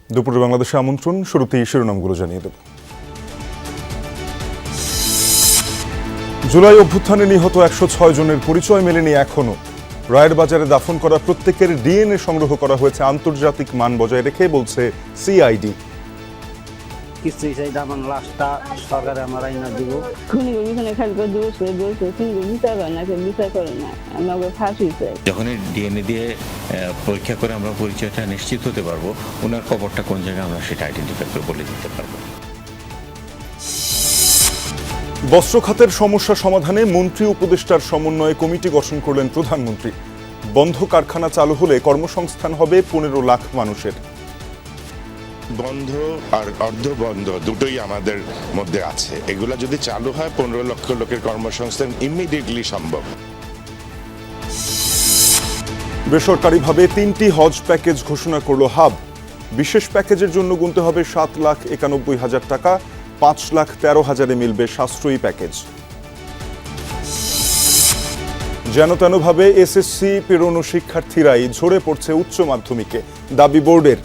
দুপুরে বাংলাদেশে আমন্ত্রণ। শুরুতেই শিরোনামগুলো জানিয়ে দেব। জুলাই অভ্যুত্থানে নিহত 106 জনের পরিচয় মেলেনি এখনো। রায়ের বাজারে দাফন করা প্রত্যেকের ডিএনএ সংগ্রহ করা হয়েছে আন্তর্জাতিক মান বজায় রেখে, বলছে সিআইডি। কিছুই চাই আমার লাশটা সরকারে আমার আইনা দিব। খুনিগুলো পিছনে খালি করে দৌড়ছে খুনিগুলো বিচার করে না, কেউ বিচার করে না, আমাকে ফাঁসি চাই। যখন ডিএনএ দিয়ে পরীক্ষা করে আমরা পরিচয়টা নিশ্চিত হতে পারবো, ওনার কবরটা কোন জায়গায় আমরা সেটা আইডেন্টিফাই করে বলে দিতে পারবো। বস্ত্র খাতের সমস্যা সমাধানে মন্ত্রী উপদেষ্টার সমন্বয়ে কমিটি গঠন করলেন প্রধানমন্ত্রী। বন্ধ কারখানা চালু হলে কর্মসংস্থান হবে 15 লাখ মানুষের। বন্ধ আর অর্ধ বন্ধ দুটোই আমাদের মধ্যে আছে। এগুলা যদি চালু হয় 15 লক্ষ লোকের কর্মসংস্থান ইমিডিয়েটলি সম্ভব। বেসরকারিভাবে 3টি হজ প্যাকেজ ঘোষণা করল হাব। বিশেষ প্যাকেজের জন্য গুনতে হবে 7,91,000 টাকা, 5,13,000-এ মিলবে সাশ্রয়ী প্যাকেজ। যেন তেনভাবে এসএসসি পেরোনো শিক্ষার্থীরাই ঝরে পড়ছে উচ্চ মাধ্যমিকে, দাবি বোর্ডের।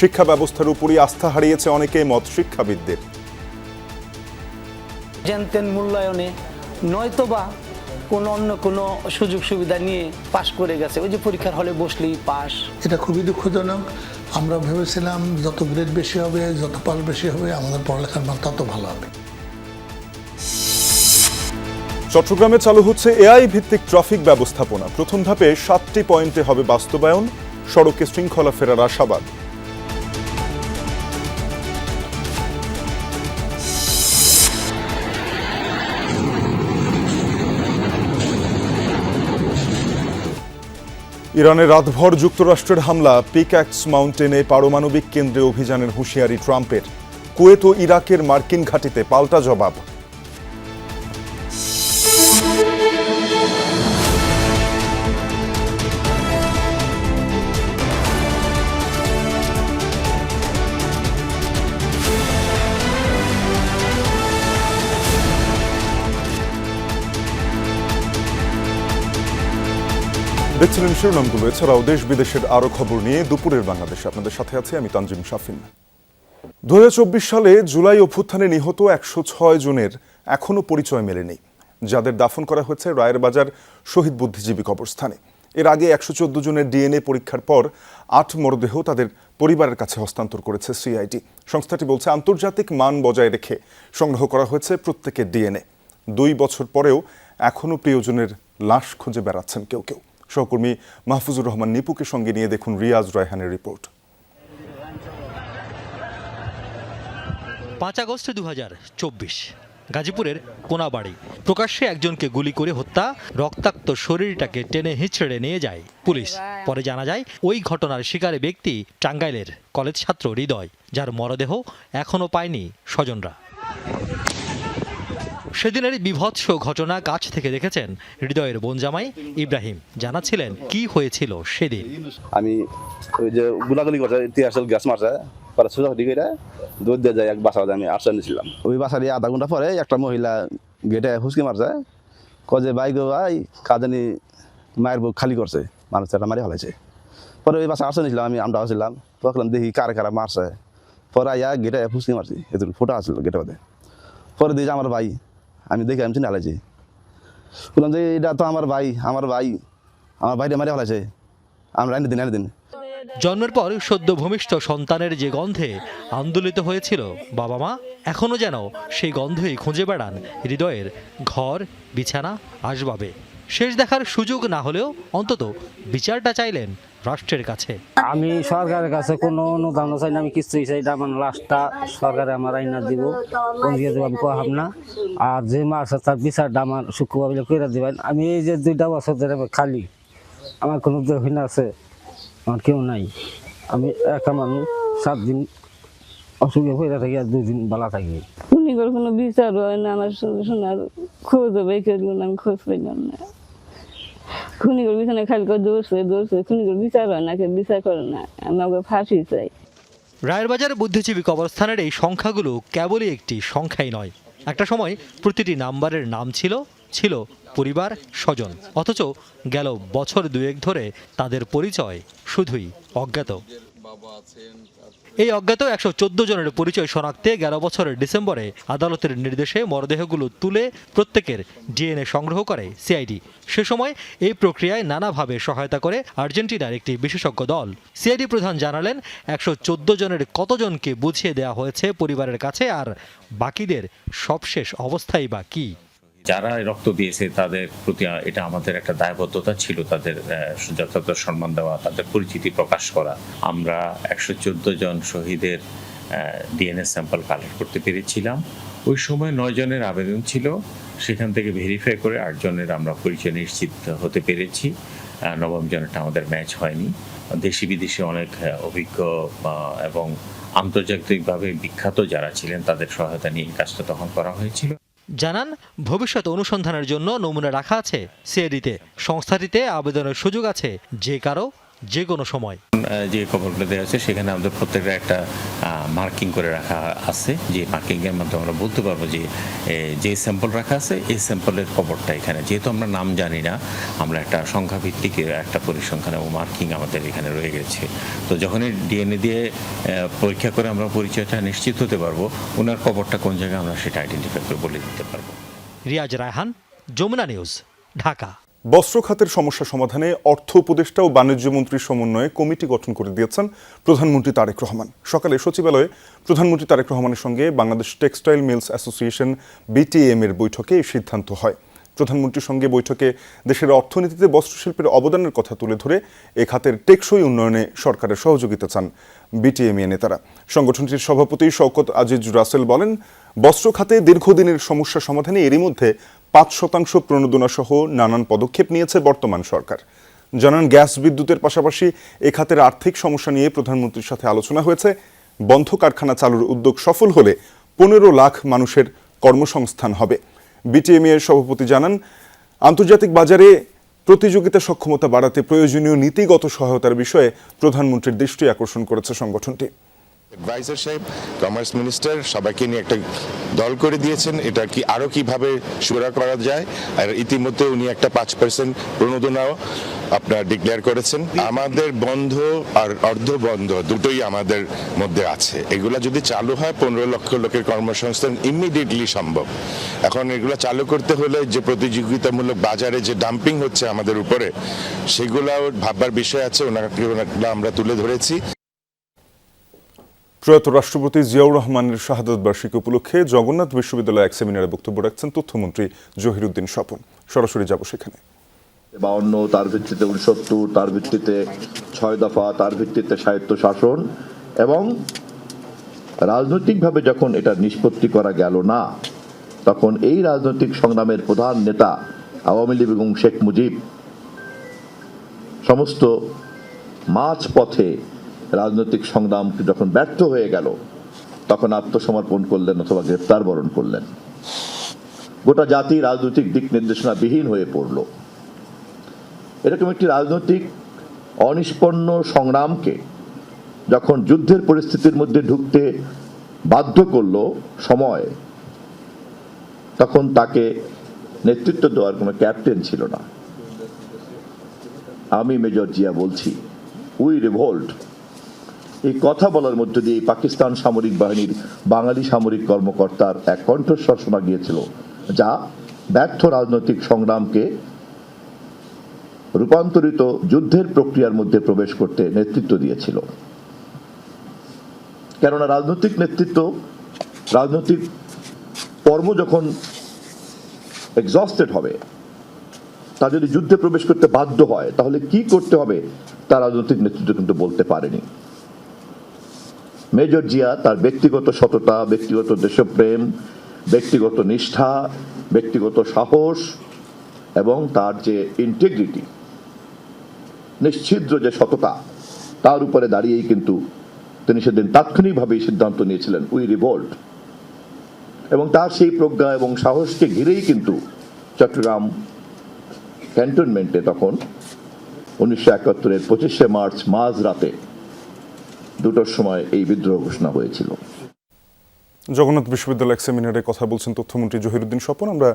শিক্ষা ব্যবস্থার উপরই আস্থা হারিয়েছে অনেকে, মত শিক্ষাবিদদের। জেনতেন মূল্যায়নে নয়তোবা অন্য কোনো সুযোগ সুবিধা নিয়ে পাশ করে গেছে, ওই যে পরীক্ষার হলে বসলেই পাস। এটা খুবই দুঃখজনক। আমরা ভেবেছিলাম যত গ্রেড বেশি হবে, যত পাস বেশি হবে, আমাদের পড়ালেখার মান তত ভালো হবে। চট্টগ্রামে চালু হচ্ছে এআই ভিত্তিক ট্রাফিক ব্যবস্থাপনা। প্রথম ধাপে 7টি পয়েন্টে হবে বাস্তবায়ন। সড়কে শৃঙ্খলা ফেরার আশাবাদ। ইরানে রাতভর যুক্তরাষ্ট্রের হামলা। পিক্যাক্স মাউন্টেনে পারমাণবিক কেন্দ্রে অভিযানের হুঁশিয়ারি ট্রাম্পের। কুয়েত ও ইরাকের মার্কিন ঘাঁটিতে পাল্টা জবাব। দেখছিলেন শিরোনামগুলো। এছাড়াও দেশ বিদেশের আরো খবর নিয়ে দুপুরের বাংলাদেশে আপনাদের সাথে আছি আমি তানজিম শাফিন। 2024 সালে জুলাই অভ্যুত্থানে নিহত 106 জনের এখনো পরিচয় মেলেনি, যাদের দাফন করা হয়েছে রায়ের বাজার শহীদ বুদ্ধিজীবী কবরস্থানে। এর আগে 114 জনের ডিএনএ পরীক্ষার পর 8 মরদেহ তাদের পরিবারের কাছে হস্তান্তর করেছে সিআইডি। সংস্থাটি বলছে আন্তর্জাতিক মান বজায় রেখে সংগ্রহ করা হয়েছে প্রত্যেকের ডিএনএ। 2 বছর পরেও এখনো প্রিয়জনের লাশ খুঁজে বেড়াচ্ছেন কেউ কেউ। সহকর্মী মাহফুজুর রহমান নিপুকে সঙ্গে নিয়ে দেখুন রিয়াজ রায়হানের রিপোর্ট। 5 আগস্ট 2024 গাজীপুরের কোনাবাড়ি। প্রকাশ্যে একজনকে গুলি করে হত্যা, রক্তাক্ত শরীরটাকে টেনে হিঁচড়ে নিয়ে যায় পুলিশ। পরে জানা যায় ওই ঘটনার শিকারে ব্যক্তি টাঙ্গাইলের কলেজ ছাত্র হৃদয়, যার মরদেহ এখনো পায়নি স্বজনরা। সেদিনের বিভৎস ঘটনা কাছ থেকে দেখেছেন হৃদয়ের বোন জামাই ইব্রাহিম। জানাছিলেন কি হয়েছিল সেদিন। আমি ওই যে গুলাগুলি করছে, ইতিহাসের গ্যাস মারছে, পরে সোজাসুজি করে দৌড় দিয়ে যায় এক বাসা, আমি আশ্রয় নিয়েছিলাম। ওই বাসা দিয়ে আধা ঘন্টা পরে একটা মহিলা গেটে হুসকি মারছে, কয়ে ভাই গো ভাই, কাজানি মায়ের বুক খালি করছে, মানুষ একটা মারি ফেলাইছে। পরে ওই বাসা আশ্রয় নিয়েছিলাম, আমি আসছিলাম, তখন দেখি কারা কারা মারছে। পরে আইয়া গেটে হুসকি মারছি, এটুকু ফোটা আসছিল গেটে বাদে। পরে দিয়েছে আমার ভাই, আমি দেখি আমি চিনে ফেলাইছি, বললাম যে এটা তো আমার ভাই, আমার ভাইটা মারি ফেলাইছে, আমরা এনে দিন। জন্মের পর সদ্য ভূমিষ্ঠ সন্তানের যে গন্ধে আন্দোলিত হয়েছিল বাবা মা, এখনো যেন সেই গন্ধই খুঁজে বেড়ান হৃদয়ের ঘর, বিছানা, আসবাবে। শেষ দেখার সুযোগ না হলেও অন্তত বিচারটা চাইলেন রাষ্ট্রের কাছে। আমি সরকারের কাছে কোনো অনুদান চাই না, আমি কিছুই চাই না, আমার লাশটা সরকারে আমার আইনা দিব, কোন দিয়ে দেবো আমি কহাম না। আর যে মারছে তার বিচারটা আমার শুক্রবার করে দেবেন। আমি এই যে 2 বছর ধরে খালি, আমার কোনো দেহীন আছে, আমার কেউ নাই। আমি একা মানুষ, 7 দিন অসুখে হয়ে থাকি আর 2 দিন ভালো থাকি। খুনিগুলো কোনো বিচার হয় না, আমার শোনার খোঁজ হবে, আমি খোঁজ পাইলাম না। খুনিগুলো পিছনে খালি করে দৌড়ছে খুনিগুলো বিচার হয় না, কেউ বিচার করে না, আমাকে ফাঁসি চাই। রায়ের বাজার বুদ্ধিজীবী কবরস্থানের এই সংখ্যাগুলো কেবলই একটি সংখ্যাই নয়। একটা সময় প্রতিটি নাম্বারের নাম ছিল পরিবার, স্বজন। অথচ গেল বছর 2-1 ধরে তাদের পরিচয় শুধুই অজ্ঞাত। এই অজ্ঞাত 114 জনের পরিচয় শনাক্তে 11 বছরের ডিসেম্বরে আদালতের নির্দেশে মরদেহগুলো তুলে প্রত্যেকের ডিএনএ সংগ্রহ করে সিআইডি। সে সময় এই প্রক্রিয়ায় নানাভাবে সহায়তা করে আর্জেন্টিনার একটি বিশেষজ্ঞ দল। সিআইডি প্রধান জানালেন 114 জনের কতজনকে বুঝিয়ে দেওয়া হয়েছে পরিবারের কাছে, আর বাকিদের সবশেষ অবস্থাই বা কি। যারা রক্ত দিয়েছে তাদের প্রতি এটা আমাদের একটা দায়বদ্ধতা ছিল, তাদের যথাযথ সম্মান দেওয়া, তাদের পরিচিতি প্রকাশ করা। আমরা 114 জন শহীদের ডিএনএ স্যাম্পল কালেক্ট করতে পেরেছিলাম। ওই সময় 9 জনের আবেদন ছিল, সেখান থেকে ভেরিফাই করে 8 জনের আমরা পরিচয় নিশ্চিত হতে পেরেছি। 9ম জনেরটা আমাদের ম্যাচ হয়নি। দেশি বিদেশি অনেক অভিজ্ঞ এবং আন্তর্জাতিকভাবে বিখ্যাত যারা ছিলেন তাদের সহায়তা নিয়ে কাজটা তখন করা হয়েছিল। জানান, ভবিষ্যৎ অনুসন্ধানের জন্য নমুনা রাখা আছে সিআইডিতে। সংস্থাটিতে আবেদনের সুযোগ আছে যে কারো যে কোনো সময়। যে খবরগুলো দেওয়া আছে সেখানে আমাদের প্রত্যেকটা একটা মার্কিং করে রাখা আছে, যে মার্কিংয়ের মাধ্যমে আমরা বলতে পারবো যে স্যাম্পল রাখা আছে এই স্যাম্পলের খবরটা এখানে, যেহেতু আমরা নাম জানি না, আমরা একটা সংখ্যাভিত্তিক একটা পরিসংখ্যান ও মার্কিং আমাদের এখানে রয়ে গেছে। তো যখনই ডিএনএ দিয়ে পরীক্ষা করে আমরা পরিচয়টা নিশ্চিত হতে পারবো, ওনার কবরটা কোন জায়গায় আমরা সেটা আইডেন্টিফাই করে বলে দিতে পারবো। রিয়াজ রায়হান, যমুনা নিউজ, ঢাকা। বস্ত্র খাতের সমস্যা সমাধানে অর্থ উপদেষ্টা ও বাণিজ্য মন্ত্রীর সমন্বয়ে কমিটি গঠন করে দিয়েছেন প্রধানমন্ত্রী তারেক রহমান। সকালে সচিবালয়ে প্রধানমন্ত্রী তারেক রহমানের সঙ্গে Bangladesh textile mills association BTM এর বৈঠকে এই সিদ্ধান্ত হয়। প্রধানমন্ত্রীর সঙ্গে বৈঠকে দেশের অর্থনীতিতে বস্ত্রশিল্পের অবদানের কথা তুলে ধরে এ খাতের টেকসই উন্নয়নে সরকারের সহযোগিতা চান বিটিএমএ নেতারা। সংগঠনটির সভাপতি শওকত আজিজ রাসেল বলেন, বস্ত্র খাতে দীর্ঘদিনের সমস্যা সমাধানে এরই মধ্যে 5% প্রণোদনা সহ নানান পদক্ষেপ নিয়েছে বর্তমান সরকার। জানান, গ্যাস বিদ্যুতের পাশাপাশি এ খাতের আর্থিক সমস্যা নিয়ে প্রধানমন্ত্রীর সাথে আলোচনা হয়েছে। বন্ধ কারখানা চালুর উদ্যোগ সফল হলে 15 লাখ মানুষের কর্মসংস্থান হবে। বিটিএমএ এর সভাপতি জানান, আন্তর্জাতিক বাজারে প্রতিযোগিতা সক্ষমতা বাড়াতে প্রয়োজনীয় নীতিগত সহায়তার বিষয়ে প্রধানমন্ত্রীর দৃষ্টি আকর্ষণ করেছে সংগঠনটি। অ্যাডভাইজার সাহেব, কমার্স মিনিস্টার সবাইকে নিয়ে একটা দল করে দিয়েছেন, এটা কি আরো কিভাবে সুরা করা যায়। আর ইতিমধ্যে উনি একটা 5% প্রণোদনাও আপনার ডিক্লেয়ার করেছেন। আমাদের বন্ধ আর অর্ধ বন্ধ দুটোই আমাদের মধ্যে আছে। এগুলা যদি চালু হয় 15 লক্ষ লোকের কর্মসংস্থান ইমিডিয়েটলি সম্ভব। এখন এগুলো চালু করতে হলে যে প্রতিযোগিতামূলক বাজারে যে ডাম্পিং হচ্ছে আমাদের উপরে, সেগুলাও ভাববার বিষয় আছে, ওনাকে আমরা তুলে ধরেছি। প্রয়াত রাষ্ট্রপতি জিয়াউর রহমানের শাহাদত বার্ষিকী উপলক্ষে জগন্নাথ বিশ্ববিদ্যালয়ে এক সেমিনারে বক্তব্য রাখছেন তথ্যমন্ত্রী জহিরুদ্দিন স্বপন। সরাসরি যাব সেখানে। 52, তার ভিত্তিতে 69, তার ভিত্তিতে 6 দফা, তার ভিত্তিতে স্বায়ত্ত শাসন, এবং রাজনৈতিকভাবে যখন এটা নিষ্পত্তি করা গেল না, তখন এই রাজনৈতিক সংগ্রামের প্রধান নেতা আওয়ামী লীগ এবং শেখ মুজিব সমস্ত মাঝ পথে রাজনৈতিক সংগ্রাম যখন ব্যর্থ হয়ে গেল, তখন আত্মসমর্পণ করলেন অথবা গ্রেপ্তার বরণ করলেন। গোটা জাতি রাজনৈতিক দিক নির্দেশনা বিহীন হয়ে পড়ল। এরকম একটি রাজনৈতিক অনিষ্পন্ন সংগ্রামকে যখন যুদ্ধের পরিস্থিতির মধ্যে ঢুকতে বাধ্য করল সময়, তখন তাকে নেতৃত্ব দেওয়ার কোনো ক্যাপ্টেন ছিল না। আমি মেজর জিয়া বলছি, উই রিভোল্ট। এই কথা বলার মধ্য দিয়ে পাকিস্তান সামরিক বাহিনীর বাঙালি সামরিক কর্মকর্তার এক কণ্ঠস্বর শোনা গিয়েছিল, যা ব্যর্থ রাজনৈতিক সংগ্রামকে রূপান্তরিত যুদ্ধের প্রক্রিয়ার মধ্যে প্রবেশ করতে নেতৃত্ব দিয়েছিল। কেননা রাজনৈতিক নেতৃত্ব, রাজনৈতিক পর্ব যখন এক্সস্টেড হবে, তা যদি যুদ্ধে প্রবেশ করতে বাধ্য হয়, তাহলে কি করতে হবে তা রাজনৈতিক নেতৃত্ব কিন্তু বলতে পারেনি। মেজর জিয়া তার ব্যক্তিগত সততা, ব্যক্তিগত দেশপ্রেম, ব্যক্তিগত নিষ্ঠা, ব্যক্তিগত সাহস এবং তার যে ইন্টিগ্রিটি, নিশ্ছিদ্র যে সততা, তার উপরে দাঁড়িয়েই কিন্তু তিনি সেদিন তাৎক্ষণিকভাবেই সিদ্ধান্ত নিয়েছিলেন, উই রিভোল্ট। এবং তার সেই প্রজ্ঞা এবং সাহসকে ঘিরেই কিন্তু চট্টগ্রাম ক্যান্টনমেন্টে তখন 1971-এর 25শে মার্চ মাঝ রাতে 2টোর সময় এই বিদ্রোহ ঘোষণা হয়েছিল। জগন্নাথ বিশ্ববিদ্যালয় এক সেমিনারে কথা বলছেন তথ্যমন্ত্রী জহিরুদ্দিন স্বপন। আমরা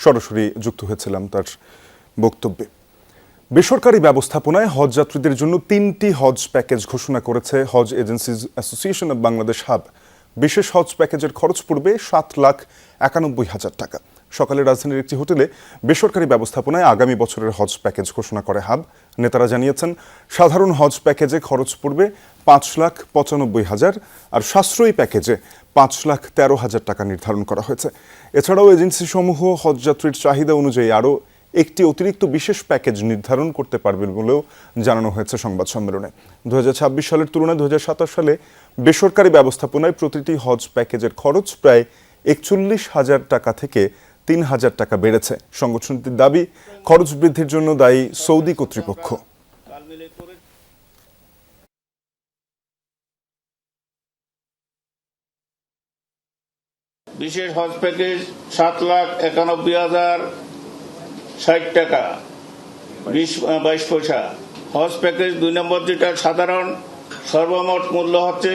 সরাসরি যুক্ত হয়েছিলাম তার বক্তব্যে। বেসরকারি ব্যবস্থাপনায় হজ যাত্রীদের জন্য 3টি হজ প্যাকেজ ঘোষণা করেছে হজ agencies association of Bangladesh HAAB. বিশেষ হজ প্যাকেজের খরচ পড়বে 7,91,000 টাকা। সকালে রাজধানীর একটি হোটেলে বেসরকারি ব্যবস্থাপনায় আগামী বছরের হজ প্যাকেজ ঘোষণা করে হাব। নেতারা জানিয়েছেন, সাধারণ হজ প্যাকেজে খরচ পড়বে 5,95,000 আর সাশ্রয়ী প্যাকেজে 5,13,000 টাকা নির্ধারণ করা হয়েছে। এছাড়াও এজেন্সি সমূহ হজযাত্রীর চাহিদা অনুযায়ী আরও একটি অতিরিক্ত বিশেষ প্যাকেজ নির্ধারণ করতে পারবে বলেও জানানো হয়েছে সংবাদ সম্মেলনে। 2026 সালের তুলনায় 2027 সালে বেসরকারি ব্যবস্থাপনায় প্রতিটি হজ প্যাকেজের খরচ প্রায় 41,000 টাকা থেকে 3,000 টাকা বেড়েছে। সংগঠনটির দাবি, খরচ বৃদ্ধির জন্য দায়ী সৌদি কর্তৃপক্ষ। বিশেষ হজ প্যাকেজ 7,91,060 টাকা 22 পয়সা। হজ প্যাকেজ 2 নম্বর যেটা সাধারণ, সর্বমোট মূল্য হচ্ছে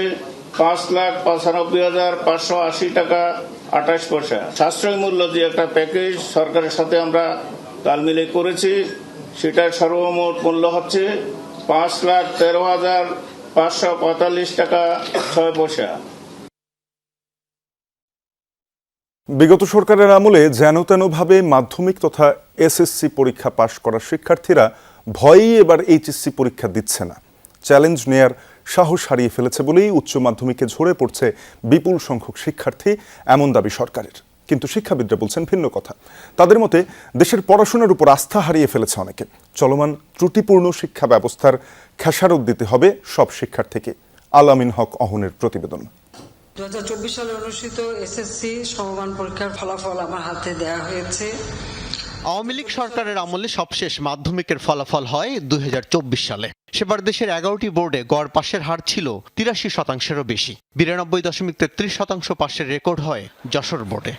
5,95,580 টাকা 28 পয়সা। সাশ্রয় মূল্য যে একটা প্যাকেজ সরকারের সাথে আমরা তাল মিলে করেছি, সেটার সর্বমোট মূল্য হচ্ছে 5,13,545 টাকা 6 পয়সা। বিগত সরকারের আমলে যেন তেনভাবে মাধ্যমিক তথা এসএসসি পরীক্ষা পাশ করা শিক্ষার্থীরা ভয়েই এবার এইচএসসি পরীক্ষা দিচ্ছে না। চ্যালেঞ্জ নেয়ার সাহস হারিয়ে ফেলেছে বলেই উচ্চ মাধ্যমিকে ঝরে পড়ছে বিপুল সংখ্যক শিক্ষার্থী, এমন দাবি সরকারের। কিন্তু শিক্ষাবিদরা বলছেন ভিন্ন কথা। তাদের মতে, দেশের পড়াশোনার উপর আস্থা হারিয়ে ফেলেছে অনেকে। চলমান ত্রুটিপূর্ণ শিক্ষা ব্যবস্থার খেসারত দিতে হবে সব শিক্ষার্থীকে। আলামিন হক অহনের প্রতিবেদন। 2024 সালে অনুষ্ঠিত এসএসসি সমমান পরীক্ষার ফলাফল আমার হাতে দেওয়া হয়েছে। আওয়ামী লীগ সরকারের আমলে সবশেষ মাধ্যমিকের ফলাফল হয় 2024 সালে। সেবার দেশের 11টি বোর্ডে গড় পাশের হার ছিল 83%-এরও বেশি। 92.33% পাশের রেকর্ড হয় যশোর বোর্ডে।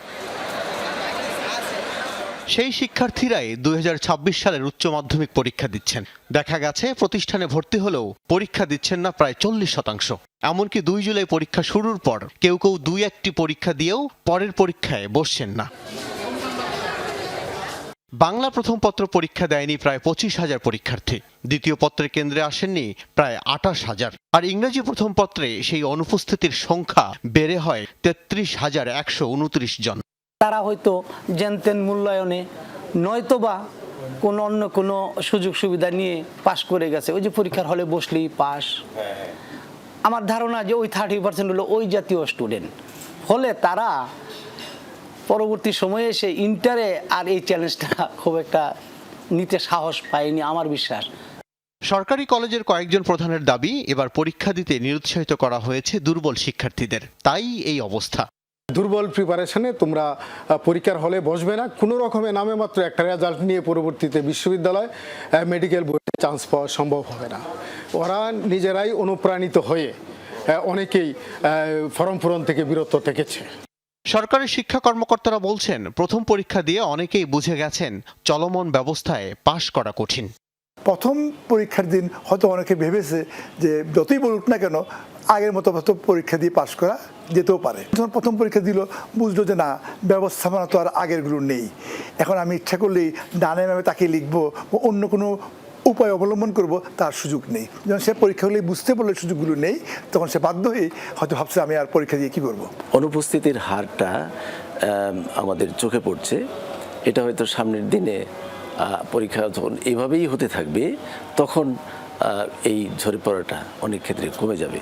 সেই শিক্ষার্থীরাই 2026 সালের উচ্চ মাধ্যমিক পরীক্ষা দিচ্ছেন। দেখা গেছে, প্রতিষ্ঠানে ভর্তি হলেও পরীক্ষা দিচ্ছেন না প্রায় 40%। এমনকি 2 জুলাই পরীক্ষা শুরুর পর কেউ কেউ 2-1টি পরীক্ষা দিয়েও পরের পরীক্ষায় বসছেন না। বাংলা প্রথম পত্র পরীক্ষা দেয়নি প্রায় 25,000 পরীক্ষার্থী। দ্বিতীয় পত্রের কেন্দ্রে আসেননি প্রায় 28,000। আর ইংরেজি প্রথম পত্রে সেই অনুপস্থিতির সংখ্যা বেড়ে হয় 33,129 জন। তারা হয়তো জেনতেন মূল্যায়নে নয়তোবা অন্য কোনো সুযোগ সুবিধা নিয়ে পাশ করে গেছে। ওই যে পরীক্ষার হলে বসলেই পাস। আমার ধারণা যে ওই 30% হলো ওই জাতীয় স্টুডেন্ট হলে তারা পরবর্তী সময়ে এসে ইন্টারে আর এই চ্যালেঞ্জটা খুব একটা নিতে সাহস পায়নি আমার বিশ্বাস। সরকারি কলেজের কয়েকজন প্রধানের দাবি, এবার পরীক্ষা দিতে নিরুৎসাহিত করা হয়েছে দুর্বল শিক্ষার্থীদের, তাই এই অবস্থা। দুর্বল প্রিপারেশনে তোমরা পরীক্ষার হলে বসবে না, কোনো রকমে নামে মাত্র একটা রেজাল্ট নিয়ে পরবর্তীতে বিশ্ববিদ্যালয় মেডিকেল বোর্ডে চান্স পাওয়া সম্ভব হবে না। ওরা নিজেরাই অনুপ্রাণিত হয়ে অনেকেই ফর্ম পূরণ থেকে বিরত থেকেছে। সরকারি শিক্ষা কর্মকর্তারা বলছেন, প্রথম পরীক্ষা দিয়ে অনেকেই বুঝে গেছেন চলমান ব্যবস্থায় পাশ করা কঠিন। প্রথম পরীক্ষার দিন হয়তো অনেকে ভেবেছে যে যতই বলুক না কেন আগের মতো পরীক্ষা দিয়ে পাশ করা যেতেও পারে। যখন প্রথম পরীক্ষা দিল, বুঝলো যে না, ব্যবস্থাপনা তো আর আগেরগুলো নেই। এখন আমি ইচ্ছা করলেই ডানে বামে তাকে লিখবো, অন্য কোনো উপায় অবলম্বন করব, তার সুযোগ নেই। যখন সে পরীক্ষা হলে বুঝতে পারলে সুযোগগুলো নেই, তখন সে বাধ্য হয়ে হয়তো ভাবছে আমি আর পরীক্ষা দিয়ে কি করব। অনুপস্থিতির হারটা আমাদের চোখে পড়ছে। এটা হয়তো সামনের দিনে পরীক্ষা যখন এইভাবেই হতে থাকবে, তখন এই ঝরে পড়াটা অনেক ক্ষেত্রে কমে যাবে।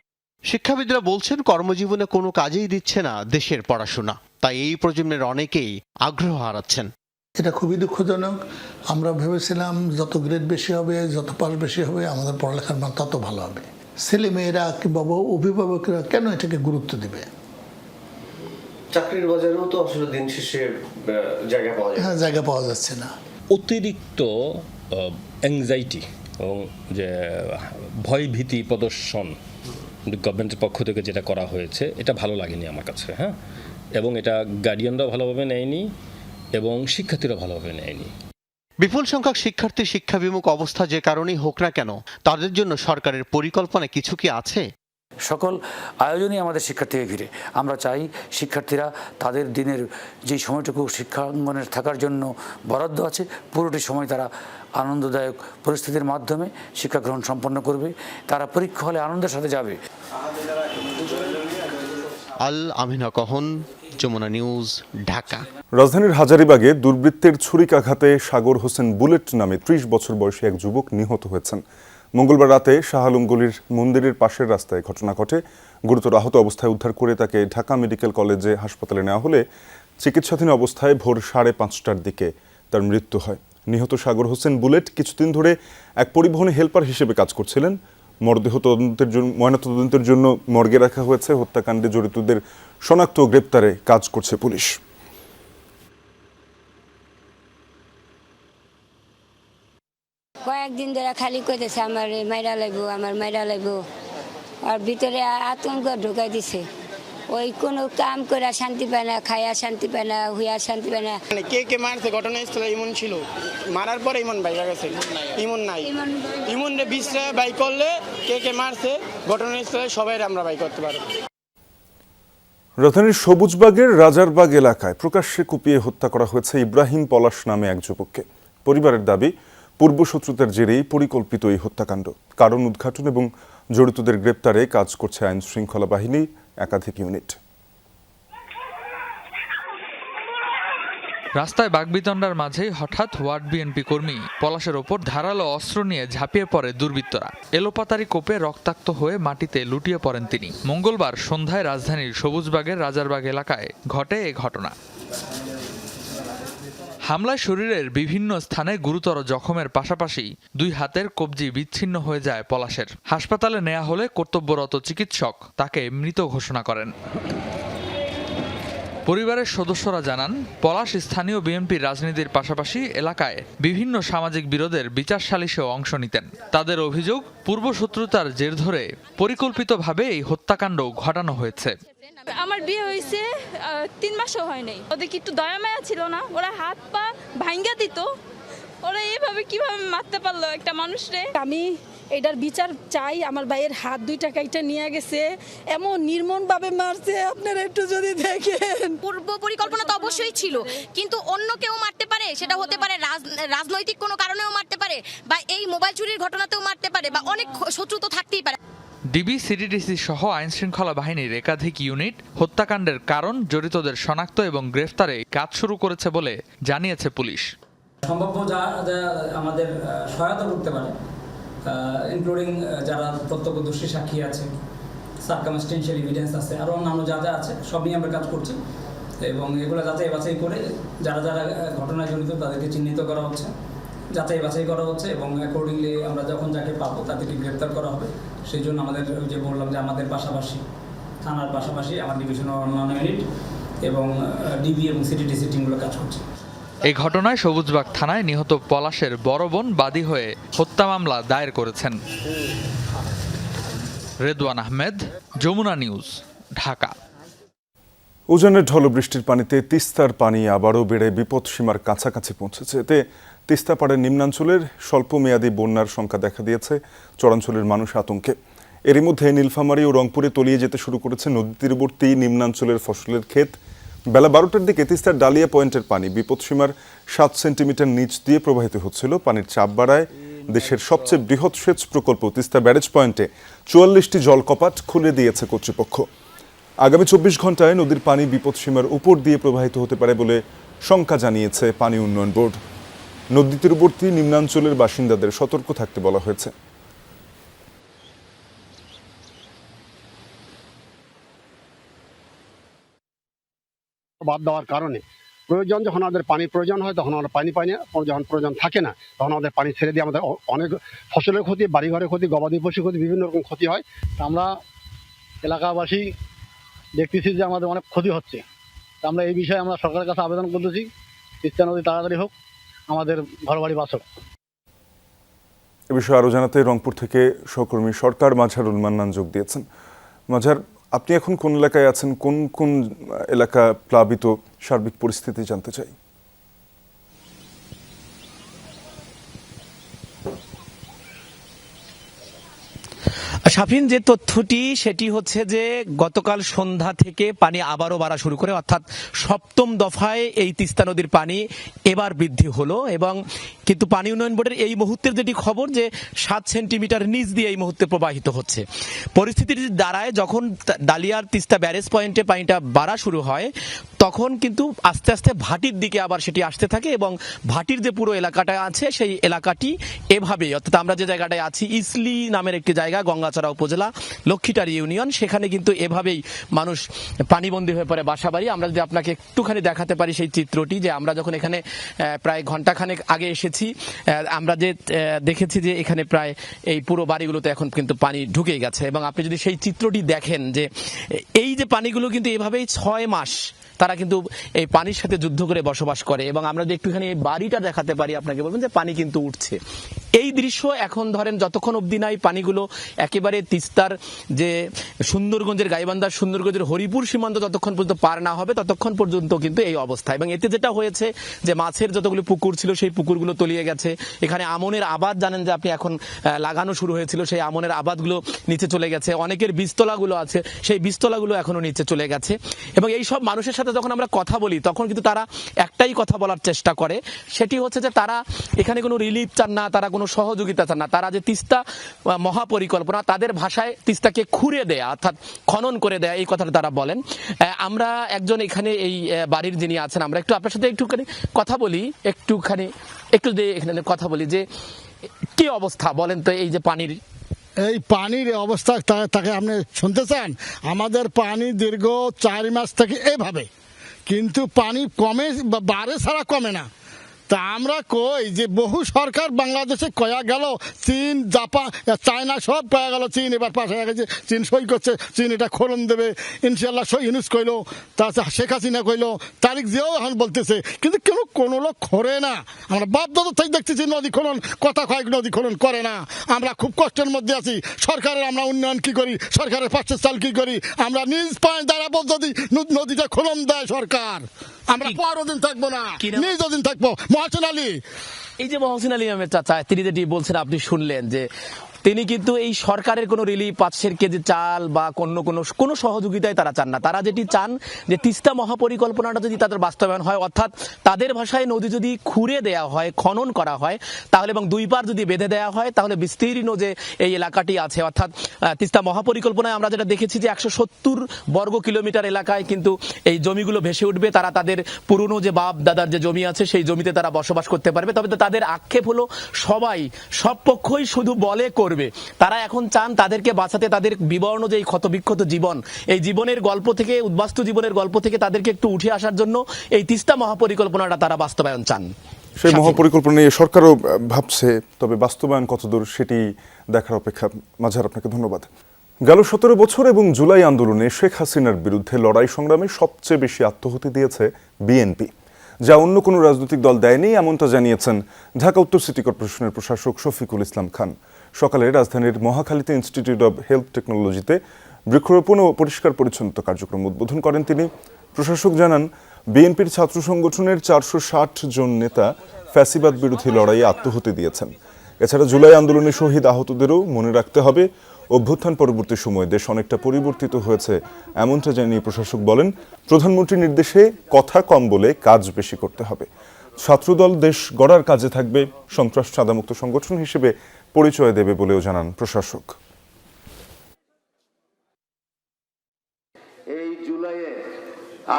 শিক্ষাবিদরা বলছেন, কর্মজীবনে কোনো কাজেই দিচ্ছে না দেশের পড়াশোনা, তাই এই প্রজন্মের অনেকেই আগ্রহ হারাচ্ছেন। এটা খুবই দুঃখজনক। আমরা ভেবেছিলাম যত গ্রেড বেশি হবে, যত পাস বেশি হবে, আমাদের পড়ালেখার মান তত ভালো হবে। ছেলেমেয়েরা কিংবা অভিভাবকরা কেন এটাকে গুরুত্ব দিবে? চাকরির বাজারেও তো আসলে দিন শেষে জায়গা পাওয়া যায়, জায়গা পাওয়া যাচ্ছে না। অতিরিক্ত অ্যাংজাইটি এবং যে ভয় ভীতি প্রদর্শন গভর্নমেন্টের পক্ষ থেকে যেটা করা হয়েছে, এটা ভালো লাগেনি আমার কাছে। হ্যাঁ, এবং এটা গার্ডিয়ানরাও ভালোভাবে নেয়নি এবং শিক্ষার্থীরা ভালোভাবে নেয়নি। বিপুল সংখ্যক শিক্ষার্থীর শিক্ষাবিমুখ অবস্থা যে কারণেই হোক না কেন, তাদের জন্য সরকারের পরিকল্পনা কিছু কি আছে? সকল আয়োজনই আমাদের শিক্ষার্থীকে ঘিরে। আমরা চাই শিক্ষার্থীরা তাদের দিনের যে সময়টুকু শিক্ষাঙ্গনে থাকার জন্য বরাদ্দ আছে পুরোটি সময় তারা আনন্দদায়ক পরিস্থিতির মাধ্যমে শিক্ষা গ্রহণ সম্পন্ন করবে, তারা পরীক্ষা হলে আনন্দের সাথে যাবে। আল আমিনা কহন, যমুনা নিউজ, ঢাকা। রাজধানীর হাজারীবাগে দুর্বৃত্তের ছুরিকাঘাতে সাগর হোসেন বুলেট নামে ৩০ বছর বয়সী এক যুবক নিহত হয়েছেন। মঙ্গলবার রাতে শাহ আলম গলির মন্দিরের পাশের রাস্তায় ঘটনা ঘটে। গুরুতর আহত অবস্থায় উদ্ধার করে তাকে ঢাকা মেডিকেল কলেজে হাসপাতালে নেওয়া হলে চিকিৎসাধীন অবস্থায় ভোর 5:30টার দিকে তার মৃত্যু হয়। নিহত সাগর হোসেন বুলেট কিছুদিন ধরে এক পরিবহনে হেল্পার হিসেবে কাজ করছিলেন। ময়নাতদন্তের জন্য মর্গে রাখা হয়েছে। হত্যাকাণ্ডে জড়িতদের শনাক্ত ও গ্রেপ্তারে কাজ করছে পুলিশ। কয়েকদিন ধরে খালি কইতেছে আমার মাইরা লাইব আর ভিতরে আতঙ্ক ঢুকাই দিছে। ওই কোনো কাম করে শান্তি পায় না, খাইয়া শান্তি পায় না, হুইয়া শান্তি পায় না। কে মারছে ঘটনাস্থলে ইমন ছিল, মারার পরে ইমন বাইরে গেছে। ইমন নাই, ইমন রে বিছরা বাই করলে কে মারছে ঘটনাস্থলে সবাই আমরা বাই করতে পারবো। রাজধানীর সবুজবাগের রাজারবাগ এলাকায় প্রকাশ্যে কুপিয়ে হত্যা করা হয়েছে ইব্রাহিম পলাশ নামে এক যুবককে। পরিবারের দাবি, পূর্বশত্রুতার জেরেই পরিকল্পিত এই হত্যাকাণ্ড। কারণ উদ্ঘাটন এবং জড়িতদের গ্রেপ্তারে কাজ করছে আইন শৃঙ্খলা বাহিনী একাধিক ইউনিট। রাস্তায় বাগবিতণ্ডার মাঝেই হঠাৎ ওয়ার্ড বিএনপি কর্মী পলাশের ওপর ধারালো অস্ত্র নিয়ে ঝাঁপিয়ে পড়ে দুর্বৃত্তরা। এলোপাতারি কোপে রক্তাক্ত হয়ে মাটিতে লুটিয়ে পড়েন তিনি। মঙ্গলবার সন্ধ্যায় রাজধানীর সবুজবাগের রাজারবাগ এলাকায় ঘটে এ ঘটনা। হামলায় শরীরের বিভিন্ন স্থানে গুরুতর জখমের পাশাপাশি 2 হাতের কবজি বিচ্ছিন্ন হয়ে যায় পলাশের। হাসপাতালে নেওয়া হলে কর্তব্যরত চিকিৎসক তাকে মৃত ঘোষণা করেন। পরিবারের সদস্যরা জানান, পলাশ স্থানীয় বিএনপির রাজনীতির পাশাপাশি এলাকায় বিভিন্ন সামাজিক বিরোধের বিচার সালিশেও অংশ নিতেন। তাদের অভিযোগ, পূর্বশত্রুতার জের ধরে পরিকল্পিতভাবে এই হত্যাকাণ্ড ঘটানো হয়েছে। আমার বিয়ে হয়েছে 3 মাসও হয় নাই। ওদের কি একটু দয়া মায়া ছিল না? ওরা হাত পা ভাঙ্গা দিত, ওরা এইভাবে কিভাবে মারতে পারলো একটা মানুষরে? আমি এটার বিচার চাই। আমার ভাইয়ের হাত 2টা কাইটা নিয়ে গেছে, এমন নির্মমভাবে মারছে, আপনারা একটু যদি দেখেন। পূর্ব পরিকল্পনা তো অবশ্যই ছিল, কিন্তু অন্য কেউ মারতে পারে, সেটা হতে পারে রাজনৈতিক কোনো কারণেও মারতে পারে, বা এই মোবাইল চুরির ঘটনাতেও মারতে পারে, বা অনেক শত্রু তো থাকতেই পারে। ডিবি, সিডিডিসি সহ আইন শৃঙ্খলা বাহিনীর একাধিক ইউনিট হত্যাকাণ্ডের কারণ, জড়িতদের শনাক্ত এবং গ্রেফতারে কাজ শুরু করেছে বলে জানিয়েছে পুলিশ। সম্ভাব্য যা আমাদের সহায়তা করতে পারে, ইনক্লুডিং যারা প্রত্যক্ষদর্শী সাক্ষী আছে, সার্কামস্টেন্সিয়াল এভিডেন্স আছে, আরও অন্যান্য যা আছে সব নিয়ে আমরা কাজ করছি এবং এগুলো যাচাই বাছাই করে যারা ঘটনায় জড়িত তাদেরকে চিহ্নিত করা হচ্ছে, যাচাই বাছাই করা হচ্ছে এবং অ্যাকর্ডিংলি আমরা যখন যাকে পাবো তাদেরকে গ্রেপ্তার করা হবে। সেই জন্য আমাদের যে বললাম যে আমাদের পাশাপাশি থানার পাশাপাশি আমার ডিভিশনের অন্যান্য ইউনিট এবং ডিবি এবং সিটিডিসি টিমগুলো কাজ করছে। এই ঘটনায় সবুজবাগ থানায় নিহত পলাশের বড় বোন বাদী হয়ে হত্যা মামলা দায়ের করেছেন। রেদওয়ান আহমেদ, যমুনা নিউজ, ঢাকা। উজানের ঢল বৃষ্টির পানিতে তিস্তার পানি আবারও বেড়ে বিপদসীমার কাছাকাছি পৌঁছেছে। এতে তিস্তা পাড়ের নিম্নাঞ্চলের স্বল্পমেয়াদী বন্যার সংখ্যা দেখা দিয়েছে চরাঞ্চলের মানুষ আতঙ্কে। এরই মধ্যে নীলফামারী ও রংপুরে তলিয়ে যেতে শুরু করেছে নদী তীরবর্তী নিম্নাঞ্চলের ফসলের ক্ষেত। বেলা 12টার দিকে তিস্তার ডালিয়া পয়েন্টের পানি বিপদসীমার 7 সেন্টিমিটার নিচ দিয়ে প্রবাহিত হচ্ছিল। পানির চাপ বাড়ায় দেশের সবচেয়ে বৃহৎ সেচ প্রকল্প তিস্তা ব্যারেজ পয়েন্টে 44টি জলকপাট খুলে দিয়েছে কর্তৃপক্ষ। আগামী 24 ঘন্টায় নদীর পানি বিপদসীমার উপর দিয়ে প্রবাহিত হতে পারে বলে শঙ্কা জানিয়েছে পানি উন্নয়ন বোর্ড। নদী তীরবর্তী নিম্নাঞ্চলের বাসিন্দাদের সতর্ক থাকতে বলা হয়েছে। বাদ দেওয়ার কারণে প্রয়োজন যখন আমাদের পানির প্রয়োজন হয় তখন আমরা পানি পাই না, যখন প্রয়োজন থাকে না তখন আমাদের পানি ছেড়ে দিয়ে আমাদের অনেক ফসলের ক্ষতি, বাড়িঘরের ক্ষতি, গবাদি পশুর ক্ষতি, বিভিন্ন রকম ক্ষতি হয়। আমরা এলাকাবাসী দেখতেছি যে আমাদের অনেক ক্ষতি হচ্ছে। আমরা এই বিষয়ে আমরা সরকারের কাছে আবেদন করতেছি, তিস্তা নদী তাড়াতাড়ি হোক, আমাদের ঘরবাড়ি বাঁচক। এ বিষয়ে আরও জানাতে রংপুর থেকে সহকর্মী সরকার মাঝারুল মান্নান যোগ দিয়েছেন। মাঝার, আপনি এখন কোন এলাকায় আছেন, কোন কোন এলাকা প্লাবিত, সার্বিক পরিস্থিতি জানতে চাই। শাফিন, যে তথ্যটি সেটি হচ্ছে যে গতকাল সন্ধ্যা থেকে পানি আবারও বাড়া শুরু করে, অর্থাৎ সপ্তম দফায় এই তিস্তা নদীর পানি এবার বৃদ্ধি হলো। এবং কিন্তু পানি উন্নয়ন বোর্ডের এই মুহূর্তের যেটি খবর যে 7 সেন্টিমিটার নিচ দিয়ে এই মুহূর্তে প্রবাহিত হচ্ছে। পরিস্থিতিটি দাঁড়ায় যখন ডালিয়ার তিস্তা ব্যারেজ পয়েন্টে পানিটা বাড়া শুরু হয়, তখন কিন্তু আস্তে আস্তে ভাটির দিকে আবার সেটি আসতে থাকে এবং ভাটির যে পুরো এলাকাটা আছে সেই এলাকাটি এভাবেই, অর্থাৎ আমরা যে জায়গাটায় আছি ইসলি নামের একটি জায়গা, গঙ্গাচড়া উপজেলা, লক্ষ্মীটারি ইউনিয়ন, সেখানে কিন্তু এভাবেই মানুষ পানিবন্দী হয়ে পড়ে বাসাবাড়ি। আমরা যদি আপনাকে একটুখানি দেখাতে পারি সেই চিত্রটি, যে আমরা যখন এখানে প্রায় ঘন্টাখানেক আগে এসেছি, আমরা যে দেখেছি যে এখানে প্রায় এই পুরো বাড়িগুলোতে এখন কিন্তু পানি ঢুকে গেছে। এবং আপনি যদি সেই চিত্রটি দেখেন যে এই যে পানিগুলো কিন্তু এভাবেই 6 মাস তারা কিন্তু এই পানির সাথে যুদ্ধ করে বসবাস করে। এবং আমরা যদি একটুখানি এই বাড়িটা দেখাতে পারি, আপনাকে বলবেন যে পানি কিন্তু উঠছে। এই দৃশ্য এখন ধরেন যতক্ষণ অবধি নাই পানিগুলো একেবারে তিস্তার যে সুন্দরগঞ্জের গাইবান্ধার সুন্দরগঞ্জের হরিপুর সীমান্ত যতক্ষণ পর্যন্ত পার না হবে ততক্ষণ পর্যন্ত কিন্তু এই অবস্থা। এবং এতে যেটা হয়েছে যে মাছের যতগুলো পুকুর ছিল সেই পুকুরগুলো তলিয়ে গেছে। এখানে আমনের আবাদ জানেন যে আপনি এখন লাগানো শুরু হয়েছিল, সেই আমনের আবাদগুলো নিচে চলে গেছে। অনেকের বীজতলাগুলো আছে, সেই বীজতলাগুলো এখনো নিচে চলে গেছে। এবং এই সব মানুষের সাথে যখন আমরা কথা বলি তখন কিন্তু তারা একটাই কথা বলার চেষ্টা করে, সেটি হচ্ছে যে তারা এখানে কোনো রিলিফ চান না, তারা কোনো সহযোগিতা চান না। তারা যে তিস্তা মহাপরিকল্পনা, তাদের ভাষায় তিস্তাকে খুঁড়ে দেয়া অর্থাৎ খনন করে দেয়া, এই কথাটা তারা বলেন। আমরা একজন এখানে এই বাড়ির যিনি আছেন, আমরা একটু আপনার সাথে একটুখানি কথা বলি, একটু এখানে কথা বলি যে কি অবস্থা বলেন তো এই যে পানির। এই পানির অবস্থা তাকে আপনি শুনতে চান? আমাদের পানি দীর্ঘ 4 মাস থেকে এভাবে, কিন্তু পানি কমে বা বাড়ে ছাড়া কমে না। তা আমরা কই যে বহু সরকার বাংলাদেশে কয়া গেল, চীন, জাপান, চায়না সব কয়া গেল, চীন এবার পাশে গেছে, চীন সই করছে, চীন এটা খনন দেবে ইনশাল্লাহ, সই ইউনুস কইলো, তাছাড়া শেখ হাসিনা কইলো, তারিখ জিয়াও এখন বলতেছে, কিন্তু কোনো লোক খরে না। আমরা বাপ দাদা থেকে দেখতেছি নদী খনন, কথা কয়েক নদী খনন করে না। আমরা খুব কষ্টের মধ্যে আছি। সরকারের আমরা উন্নয়ন কি করি, সরকারের পাশে চাল কি করি, আমরা নিজ পায়ে দাঁড়াবো যদি নদীটা খনন দেয় সরকার, আমরা 15 দিন থাকবো না, নিজ দিন থাকবো। মহসিন আলী, এই যে মহসিন আলী নামের চাচা, তিনি যেটি বলছেন আপনি শুনলেন যে তিনি কিন্তু এই সরকারের কোনো রিলিফ, 500 কেজি চাল বা কোনো সহযোগিতায় তারা চান না। তারা যেটি চান যে তিস্তা মহাপরিকল্পনাটা যদি তাদের বাস্তবায়ন হয়, অর্থাৎ তাদের ভাষায় নদী যদি খুঁড়ে দেয়া হয়, খনন করা হয় তাহলে, এবং 2 পার যদি বেঁধে দেওয়া হয়, তাহলে বিস্তীর্ণ যে এই এলাকাটি আছে, অর্থাৎ তিস্তা মহাপরিকল্পনায় আমরা যেটা দেখেছি যে 170 বর্গ কিলোমিটার এলাকায় কিন্তু এই জমিগুলো ভেসে উঠবে। তারা তাদের পুরনো যে বাপ দাদার যে জমি আছে সেই জমিতে তারা বসবাস করতে পারবে। তবে তাদের আক্ষেপ হলো সব পক্ষই শুধু বলে করবে। তারা এখন চান তাদেরকে বাঁচাতে, তাদের বিবর্ণ যে ক্ষতবিক্ষত জীবন, এই জীবনের গল্প থেকে, উদ্বাস্তু জীবনের গল্প থেকে তাদেরকে একটু উঠে আসার জন্য এই তিস্তা মহাপরিকল্পনাটা তারা বাস্তবায়ন চান। সেই মহাপরিকল্পনা নিয়ে সরকারও ভাবছে, তবে বাস্তবায়ন কতদূর সেটি দেখার অপেক্ষা। মাঝার, আপনাকে ধন্যবাদ। গেল 17 বছর এবং জুলাই আন্দোলনে শেখ হাসিনার বিরুদ্ধে লড়াই সংগ্রামে সবচেয়ে বেশি আত্মহতি দিয়েছে বিএনপি, যা অন্য কোনো রাজনৈতিক দল দেয়নি, এমনটা জানিয়েছেন ঢাকা উত্তর সিটি কর্পোরেশনের প্রশাসক শফিকুল ইসলাম খান। সকালে রাজধানীর মহাখালীতে ইনস্টিটিউট অব হেলথ টেকনোলজিতে বৃক্ষরোপণ ও পরিষ্কার পরিচ্ছন্নতা কার্যক্রম উদ্বোধন করেন তিনি। প্রশাসক জানান, বিএনপির ছাত্র সংগঠনের 460 জন নেতা ফ্যাসিবাদ বিরোধী লড়াইয়ে আত্মহতি দিয়েছেন। এছাড়া জুলাই আন্দোলনে শহীদ আহতদেরও মনে রাখতে হবে। অভ্যুত্থান পরবর্তী সময়ে দেশ অনেকটা পরিবর্তিত হয়েছে, এমনটা জানিয়ে প্রশাসক বলেন, প্রধানমন্ত্রীর নির্দেশে কথা কম বলে কাজ বেশি করতে হবে। ছাত্রদল দেশ গড়ার কাজে থাকবে, সন্ত্রাস চাঁদামুক্ত সংগঠন হিসেবে পরিচয় দেবে বলেও জানান প্রশাসক। এই জুলাইয়ে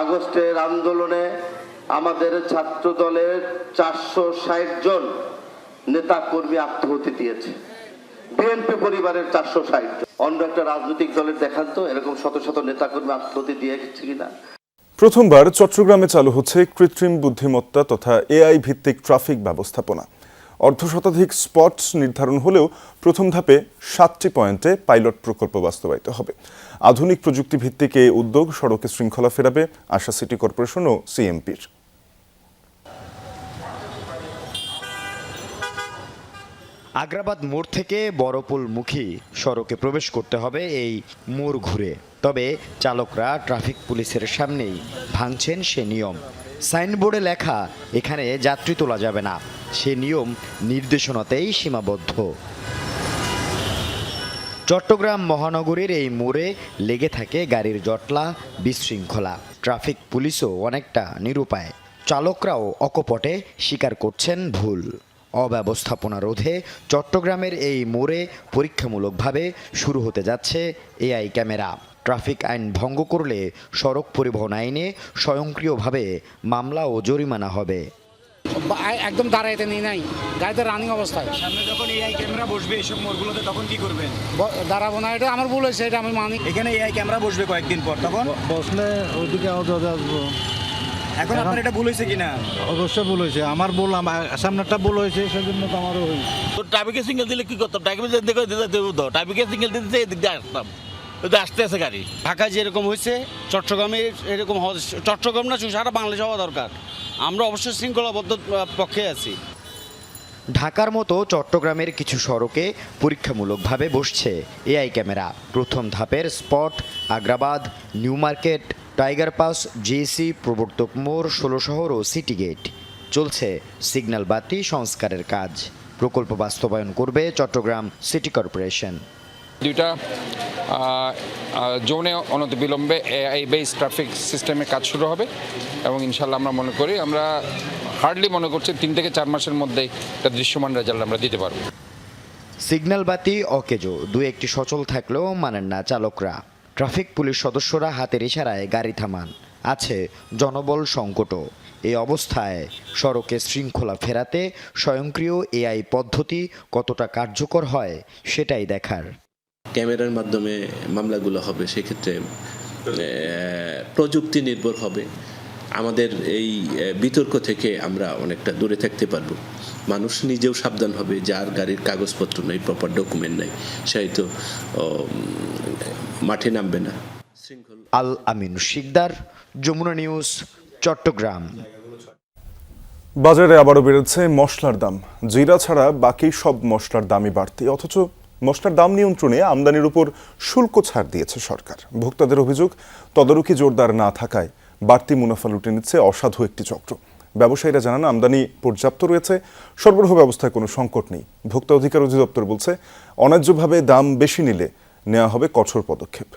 আগস্টের আন্দোলনে আমাদের ছাত্র দলের 460 জন নেতা কর্মী আত্মহতি দিয়েছে। বিএনপি পরিবারের 460 জন। অন্য একটা রাজনৈতিক দলের দেখান তো এরকম শত শত নেতা কর্মী আত্মহতি দিয়েছে কিনা। প্রথমবার চট্টগ্রামে চালু হচ্ছে কৃত্রিম বুদ্ধিমত্তা তথা এআই ভিত্তিক ট্রাফিক ব্যবস্থাপনা। 1/2 স্পট নির্ধারণ হলেও প্রথম ধাপে 7টি পয়েন্টে পাইলট প্রকল্প বাস্তবায়িত হবে। আধুনিক প্রযুক্তি ভিত্তিক এই উদ্যোগ সড়কে শৃঙ্খলা ফেরাবে আশা সিটি কর্পোরেশন ও সিএমপির। আগ্রাবাদ মোড় থেকে বড়পুলমুখী সড়কে প্রবেশ করতে হবে এই মোড় ঘুরে। তবে চালকরা ট্রাফিক পুলিশের সামনেই ভাঙছেন সে নিয়ম। সাইনবোর্ডে লেখা, এখানে যাত্রী তোলা যাবে না, সে নিয়ম নির্দেশনাতেই সীমাবদ্ধ। চট্টগ্রাম মহানগরীর এই মোড়ে লেগে থাকে গাড়ির জটলা, বিশৃঙ্খলা। ট্রাফিক পুলিশও অনেকটা নিরুপায়। চালকরাও অকপটে স্বীকার করছেন ভুল। অব্যবস্থাপনা রোধে চট্টগ্রামের এই মোড়ে পরীক্ষামূলকভাবে শুরু হতে যাচ্ছে এআই ক্যামেরা। ট্রাফিক আইন ভঙ্গ করলে সড়ক পরিবহন আইনে স্বয়ংক্রিয়ভাবে মামলা ও জরিমানা হবে। একদম দাঁড়াইতে নেই নাই, গাড়িতে রানিং অবস্থায়। সামনে যখন এআই ক্যামেরা বসবে এসব মোড়গুলোতে তখন কি করবেন? দাঁড়াবো না, এটা আমার ভুল হয়েছে, এটা আমি মানি। এখানে এআই ক্যামেরা বসবে কয়েকদিন পর, তখন বসলে ওইদিকে আসবো। এখন আপনার এটা ভুল হয়েছে কিনা? অবশ্যই ভুল হয়েছে, আমার ভুল, সামনেরটা ভুল হয়েছে, সেজন্য তো আমারও হয়েছে। তো ট্রাফিকে সিগন্যাল দিলে কি করতাম? ট্রাফিকে সিগন্যাল দিতে এদিক দিয়ে আসতাম, আসতে আছে গাড়ি। ঢাকায় যেরকম হয়েছে চট্টগ্রামে এরকম চট্টগ্রাম না সারা বাংলাদেশ হওয়া দরকার। আমরা অবশ্যই শৃঙ্খলাবদ্ধ পক্ষে আছি। ঢাকার মতো চট্টগ্রামের কিছু সড়কে পরীক্ষামূলকভাবে বসছে এআই ক্যামেরা। প্রথম ধাপের spot Agrabad, new market, tiger pass, GAC, প্রবর্তক মোড়, ১৬ শহর ও সিটি গেট। চলছে সিগন্যাল বাতি সংস্কারের কাজ। প্রকল্প বাস্তবায়ন করবে চট্টগ্রাম সিটি কর্পোরেশন। দুইটা জোনে অনতিবিলম্বে এআই বেস ট্রাফিক সিস্টেমে কাজ শুরু হবে এবং ইনশাল্লাহ আমরা হার্ডলি মনে করছি ৩ থেকে ৪ মাসের মধ্যেই একটা দৃশ্যমান রেজাল্ট আমরা দিতে পারবো। সিগন্যাল বাতি অকেজো, দু একটি সচল থাকলেও মানেন না চালকরা। ট্রাফিক পুলিশ সদস্যরা হাতের ইশারায় গাড়ি থামান। আছে জনবল সংকটও। এই অবস্থায় সড়কে শৃঙ্খলা ফেরাতে স্বয়ংক্রিয় এআই পদ্ধতি কতটা কার্যকর হয় সেটাই দেখার। ক্যামেরার মাধ্যমে মামলাগুলো হবে, সেক্ষেত্রে প্রযুক্তি নির্ভর হবে। আমাদের এই বিতর্ক থেকে আমরা অনেকটা দূরে থাকতে পারবো। মানুষ নিজেও সাবধান হবে, যার গাড়ির কাগজপত্র নেই, প্রপার ডকুমেন্ট নেই, সে হয়তো মাঠে নামবে না। আল আমিন শিকদার, যমুনা নিউজ, চট্টগ্রাম। বাজারে আবারও বেড়েছে মশলার দাম। জিরা ছাড়া বাকি সব মশলার দামই বাড়তি, অথচ মশলার দাম নিয়ন্ত্রণে আমদানির উপর শুল্ক ছাড় দিয়েছে সরকার। ভোক্তাদের অভিযোগ, তদারকি জোরদার না থাকায় বাড়তি মুনাফা লুটে নিচ্ছে অসাধু একটি চক্র। ব্যবসায়ীরা জানান আমদানি পর্যাপ্ত রয়েছে, সরবরাহ ব্যবস্থায় কোনো সংকট নেই। ভোক্তা অধিকার অধিদপ্তর বলছে অন্যায্যভাবে দাম বেশি নিলে নেওয়া হবে কঠোর পদক্ষেপ।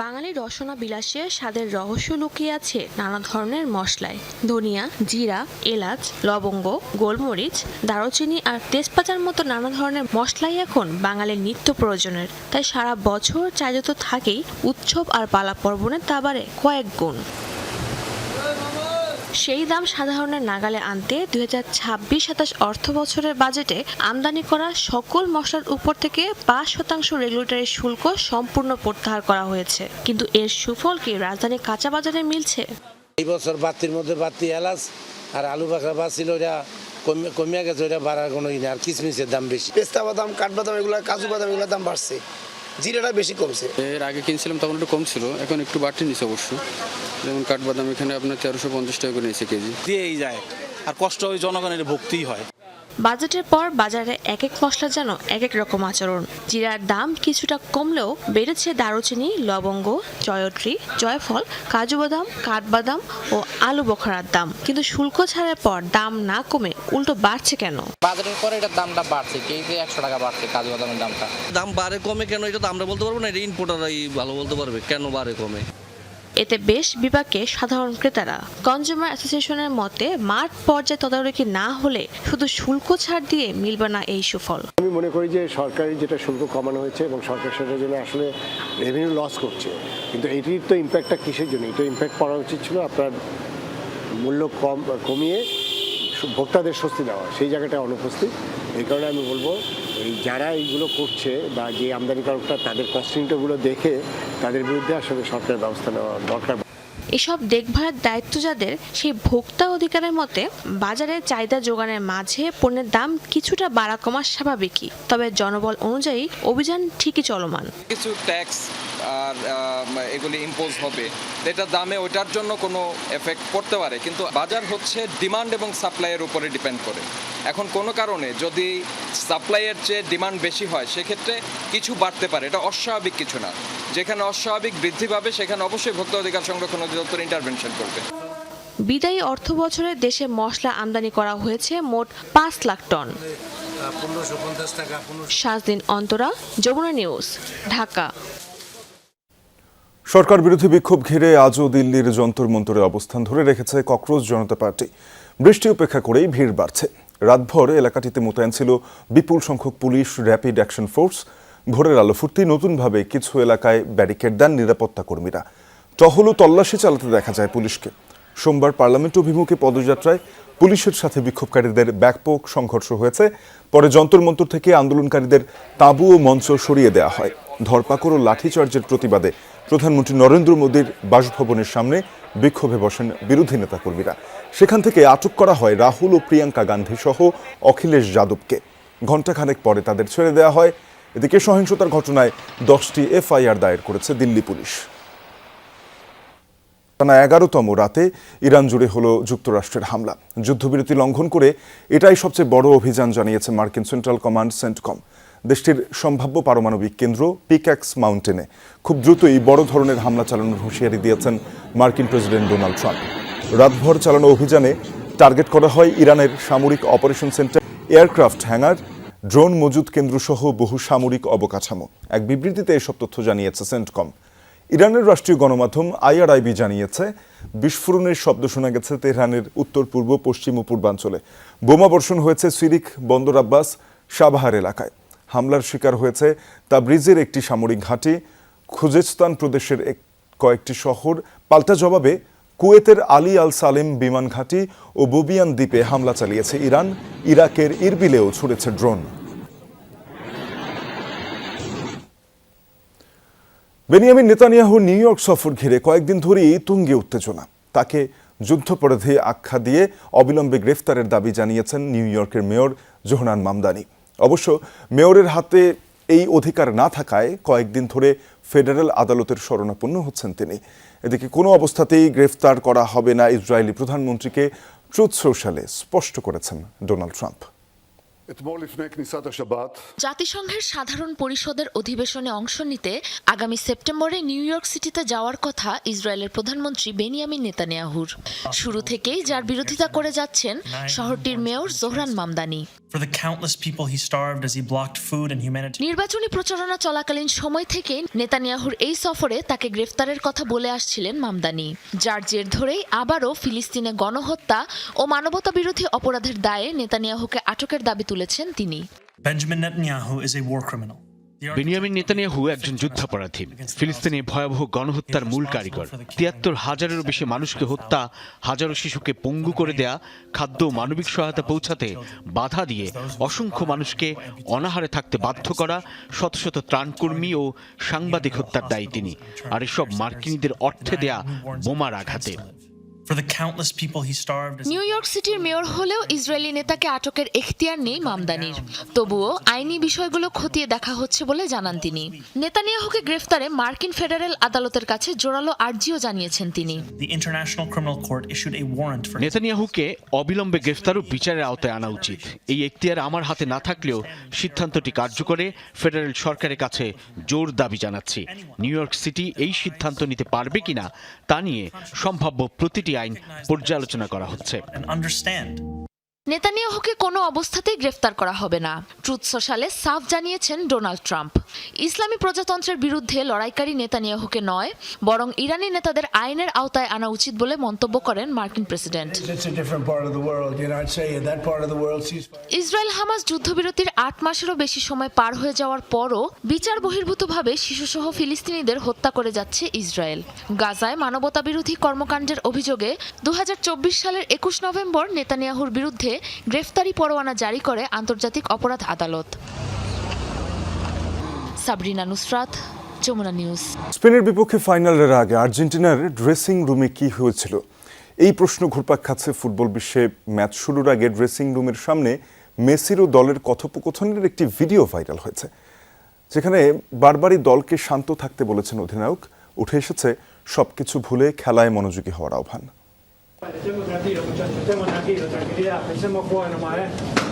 বাঙালি রসনা বিলাসে স্বাদের রহস্য লুকিয়ে আছে নানা ধরনের মশলায়। ধনিয়া, জিরা, এলাচ, লবঙ্গ, গোলমরিচ, দারুচিনি আর তেজপাতার মতো নানা ধরনের মশলাই এখন বাঙালির নিত্য প্রয়োজনের। তাই সারা বছর চাহিদা তো থাকেই, উৎসব আর পালা পর্বণে তা বাড়ে কয়েক গুণ। সেই দাম সাধারণের নাগালে আনতে 2026-27 অর্থ বছরের বাজেটে আমদানি করা সকল মশলার উপর থেকে 5% রেগুলেটরি শুল্ক সম্পূর্ণ প্রত্যাহার করা হয়েছে। কিন্তু এর সুফল কি রাজধানীর কাঁচা বাজারে মিলছে? এই বছর বাতির মধ্যে বাতি এলাচ আর আলু বাখরা বাছিল, ওটা কমিয়া গেছে, ওটা বাড়ার কোনো ইয়ে, আর কিশমিশের দাম বেশি। পেস্তা বাদাম, কাঠবাদাম, এগুলো কাজু বাদাম, এগুলোর দাম বাড়ছে। জিরাটা বেশি কমছে। এর আগে কিনছিলাম তখন একটু কম ছিল, এখন একটু বাড়তি নিচ্ছে অবশ্য। যেমন কাঠবাদাম এখানে আপনার 1350 টাকা করে নিয়েছে কেজি। দিয়েই যায়, আর কষ্ট ওই জনগণের ভুগতেই হয়। বাজেটের পর বাজারে এক এক মশলা যেন এক এক রকম আচরণ। জিরার দাম কিছুটা কমলেও বেড়েছে দারুচিনি, লবঙ্গ, জয়ত্রী, জয়ফল, কাজু বাদাম, কাঠবাদাম ও আলু বখরার দাম। কিন্তু শুল্ক ছাড়ের পর দাম না কমে উল্টো বাড়ছে কেন? বাজারের পরে এটার দামটা বাড়ছে, কেজিতে 100 টাকা বাড়ছে কাজু বাদামের দামটা। দাম বাড়ে কমে কেন এটা তো আমরা বলতে পারবো না, এটা ইম্পোর্টাররাই ভালো বলতে পারবে কেন বাড়ে কমে। এতে বেশ বিপাকে সাধারণ ক্রেতারা। কনজিউমার অ্যাসোসিয়েশনের মতে মাঠ পর্যায়ে তদারকি না হলে শুধু শুল্ক ছাড় দিয়ে মিলবে না এই সুফল। আমি মনে করি যে সরকারি যেটা শুল্ক কমানো হয়েছে এবং সরকার সেটার জন্য আসলে রেভিনিউ লস করছে, কিন্তু এইটির তো ইম্প্যাক্টটা কিসের জন্য? এটা ইম্প্যাক্ট পড়া উচিত ছিল আপনার মূল্য কমিয়ে ভোক্তাদের স্বস্তি দেওয়া, সেই জায়গাটা অনুপস্থিত। এই কারণে আমি বলবো এই যারা এইগুলো করছে বা যে আমদানিকারকরা তাদের কস্টিংটাগুলো দেখে তাদের বিরুদ্ধে আসলে সরকারের ব্যবস্থা নেওয়া দরকার। এসব দেখভালের দায়িত্ব যাদের, সেই ভোক্তা অধিকারের মতে বাজারে চাহিদা যোগানের মাঝে পণ্যের দাম কিছুটা বাড়া কমা স্বাভাবিকই। তবে জনবল অনুযায়ী অভিযান ঠিকই চলমান। কিছু ট্যাক্স আর এগুলি ইম্পোজ হবে, এটার দামে ওইটার জন্য কোনো এফেক্ট পড়তে পারে, কিন্তু বাজার হচ্ছে ডিমান্ড এবং সাপ্লাইয়ের উপরে ডিপেন্ড করে। এখন কোনো কারণে যদি সাপ্লাইয়ের চেয়ে ডিমান্ড বেশি হয় সেক্ষেত্রে কিছু বাড়তে পারে, এটা অস্বাভাবিক কিছু না। যেখানে অস্বাভাবিক বৃদ্ধি পাবে সেখানে অবশ্যই ভোক্তা অধিকার সংরক্ষণ অধিদপ্তর ইন্টারভেনশন করবে। বিদায়ী অর্থ বছরে দেশে মশলা আমদানি করা হয়েছে মোট 5 লাখ টন। 1550 টাকা। শাহদিন অন্তরা, যমুনা নিউজ, ঢাকা। সরকার বিরোধী বিক্ষোভ ঘিরে আজও দিল্লির যন্তর মন্তরে অবস্থান ধরে রেখেছে ককরোচ জনতা পার্টি। বৃষ্টি উপেক্ষা করেই ভিড় বাড়ছে। রাতভর এলাকাটিতে মোতায়েন ছিল বিপুল সংখ্যক পুলিশ, র্যাপিড অ্যাকশন ফোর্স। ভোরের আলো ফুটতেই নতুনভাবে কিছু এলাকায় ব্যারিকেড দেন নিরাপত্তা কর্মীরা। টহল ও তল্লাশি চালাতে দেখা যায় পুলিশকে। সোমবার পার্লামেন্ট অভিমুখে পদযাত্রায় পুলিশের সাথে বিক্ষোভকারীদের ব্যাপক সংঘর্ষ হয়েছে। পরে যন্তর মন্তর থেকে আন্দোলনকারীদের তাঁবু ও মঞ্চ সরিয়ে দেওয়া হয়। ধরপাকড় ও লাঠিচার্জের প্রতিবাদে প্রধানমন্ত্রী নরেন্দ্র মোদীর বাসভবনের সামনে বিক্ষোভে বসেন বিরোধী নেতাকর্মীরা। সেখান থেকে আটক করা হয় রাহুল ও প্রিয়াঙ্কা গান্ধী সহ অখিলেশ যাদবকে। ঘণ্টাখানেক পরে তাদের ছেড়ে দেওয়া হয়। এদিকে সহিংসতার ঘটনায় 10টি এফআইআর দায়ের করেছে দিল্লি পুলিশ। টানা 11তম রাতে ইরান জুড়ে হলো যুক্তরাষ্ট্রের হামলা। যুদ্ধবিরতি লঙ্ঘন করে এটাই সবচেয়ে বড় অভিযান জানিয়েছে মার্কিন সেন্ট্রাল কমান্ড সেন্টকম। দেশটির সম্ভাব্য পারমাণবিক কেন্দ্র পিক্যাক্স মাউন্টেনে খুব দ্রুতই বড় ধরনের হামলা চালানোর হুঁশিয়ারি দিয়েছেন মার্কিন প্রেসিডেন্ট ডোনাল্ড ট্রাম্প। রাতভর চালানো অভিযানে টার্গেট করা হয় ইরানের সামরিক operation centre, aircraft hanger, drone মজুদ কেন্দ্র সহ বহু সামরিক অবকাঠামো। এক বিবৃতিতে এসব তথ্য জানিয়েছে সেন্টকম। ইরানের রাষ্ট্রীয় গণমাধ্যম IRIB জানিয়েছে, বিস্ফোরণের শব্দ শোনা গেছে তেহরানের উত্তর পূর্ব, পশ্চিম ও পূর্বাঞ্চলে। বোমা বর্ষণ হয়েছে সিরিক, বন্দর আব্বাস, সাবাহার এলাকায়। হামলার শিকার হয়েছে তাবরিজের একটি সামরিক ঘাঁটি, খুজেস্তান প্রদেশের কয়েকটি শহর। পাল্টা জবাবে কুয়েতের আলী আল সালেম বিমান ঘাঁটি ও বুবিয়ান দ্বীপে হামলা চালিয়েছে ইরান। ইরাকের ইরবিলেও ছুড়েছে drone. Benjamin Netanyahu New York সফর ঘিরে কয়েকদিন ধরেই তুঙ্গে উত্তেজনা। তাকে যুদ্ধাপরাধী আখ্যা দিয়ে অবিলম্বে গ্রেফতারের দাবি জানিয়েছেন নিউ ইয়র্কের মেয়র জোহরান মামদানি। অবশ্য মেয়রের হাতে এই অধিকার না থাকায় কয়েকদিন ধরে ফেডারেল আদালতের শরণাপন্ন হচ্ছেন তিনি। এদিকে কোনো অবস্থাতেই গ্রেফতার করা হবে না ইসরায়েলি প্রধানমন্ত্রীকে ট্রুথ সোশ্যালে স্পষ্ট করেছেন ডোনাল্ড ট্রাম্প। জাতিসংঘের সাধারণ পরিষদের অধিবেশনে অংশ নিতে আগামী সেপ্টেম্বরে নিউ ইয়র্ক সিটিতে যাওয়ার কথা ইসরায়েলের প্রধানমন্ত্রী বেনিয়ামিন নেতানিয়াহুর। শুরু থেকেই যার বিরোধিতা করে যাচ্ছেন শহরটির মেয়র জোহরান মামদানি। নির্বাচনী প্রচারণা চলাকালীন সময় থেকে নেতানিয়াহুর এই সফরে তাকে গ্রেফতারের কথা বলে আসছিলেন মামদানি, যার জের ধরেই আবারও ফিলিস্তিনে গণহত্যা ও মানবতা বিরোধী অপরাধের দায়ে নেতানিয়াহুকে আটকের দাবি তুলেছেন তিনি। বেনিয়ামিন নেতানিয়াহু একজন যুদ্ধাপরাধী, ফিলিস্তিনে ভয়াবহ গণহত্যার মূল কারিগর। ৭৩,০০০-এরও বেশি মানুষকে হত্যা, হাজারো শিশুকে পঙ্গু করে দেয়া, খাদ্য ও মানবিক সহায়তা পৌঁছাতে বাধা দিয়ে অসংখ্য মানুষকে অনাহারে থাকতে বাধ্য করা, শত শত ত্রাণকর্মী ও সাংবাদিক হত্যার দায়ী তিনি। আর এসব মার্কিনীদের অর্থে দেয়া বোমার আঘাতে। নিউ ইয়র্ক সিটির মেয়র হলেও ইসরায়েলি নেতাকে আটকের এখতিয়ার নেই মামদানির। তবুও আইনি বিষয়গুলো খতিয়ে দেখা হচ্ছে বলে জানান তিনি। নেতানিয়াহুকে গ্রেফতারে মার্কিন ফেডারেল আদালতের কাছে জোরালো আর্জিও জানিয়েছেন তিনি। নেতানিয়াহুকে অবিলম্বে গ্রেফতার ও বিচারের আওতায় আনা উচিত। এই এখতিয়ার আমার হাতে না থাকলেও সিদ্ধান্তটি কার্যকরে ফেডারেল সরকারের কাছে জোর দাবি জানাচ্ছি। নিউ ইয়র্ক সিটি এই সিদ্ধান্ত নিতে পারবে কিনা তা নিয়ে সম্ভাব্য প্রতিটি আইন পর্যালোচনা করা হচ্ছে। নেতানিয়াহুকে কোনো অবস্থাতেই গ্রেফতার করা হবে না, ট্রুথ সোশ্যালে সাফ জানিয়েছেন ডোনাল্ড ট্রাম্প। ইসলামী প্রজাতন্ত্রের বিরুদ্ধে লড়াইকারী নেতানিয়াহুকে নয়, বরং ইরানি নেতাদের আইনের আওতায় আনা উচিত বলে মন্তব্য করেন মার্কিন প্রেসিডেন্ট। ইসরায়েল হামাস যুদ্ধবিরতির ৮ মাসেরও বেশি সময় পার হয়ে যাওয়ার পরও বিচার বহির্ভূতভাবে শিশুসহ ফিলিস্তিনিদের হত্যা করে যাচ্ছে ইসরায়েল। গাজায় মানবতা বিরোধী কর্মকাণ্ডের অভিযোগে ২০২৪ সালের ২১ নভেম্বর নেতানিয়াহুর বিরুদ্ধে গ্রেফতারি পরোয়ানা জারি করে আন্তর্জাতিক অপরাধ আদালত। সাবরিনা নুসরাত, যমুনা নিউজ। স্পেনের বিপক্ষে ফাইনালের আগে আর্জেন্টিনার ড্রেসিং রুমে কি হয়েছিল, এই প্রশ্ন ঘুরপাক খাচ্ছে ফুটবল বিশ্বে। ম্যাচ শুরুর আগে ড্রেসিং রুমের সামনে মেসির ও দলের কথোপকথনের একটি ভিডিও ভাইরাল হয়েছে, যেখানে বারবারই দলকে শান্ত থাকতে বলেছেন অধিনায়ক। উঠে এসেছে সবকিছু ভুলে খেলায় মনোযোগী হওয়ার আহ্বান। Estemos tranquilos, muchachos, estemos tranquilos, tranquilidad, pensemos jugar nomás,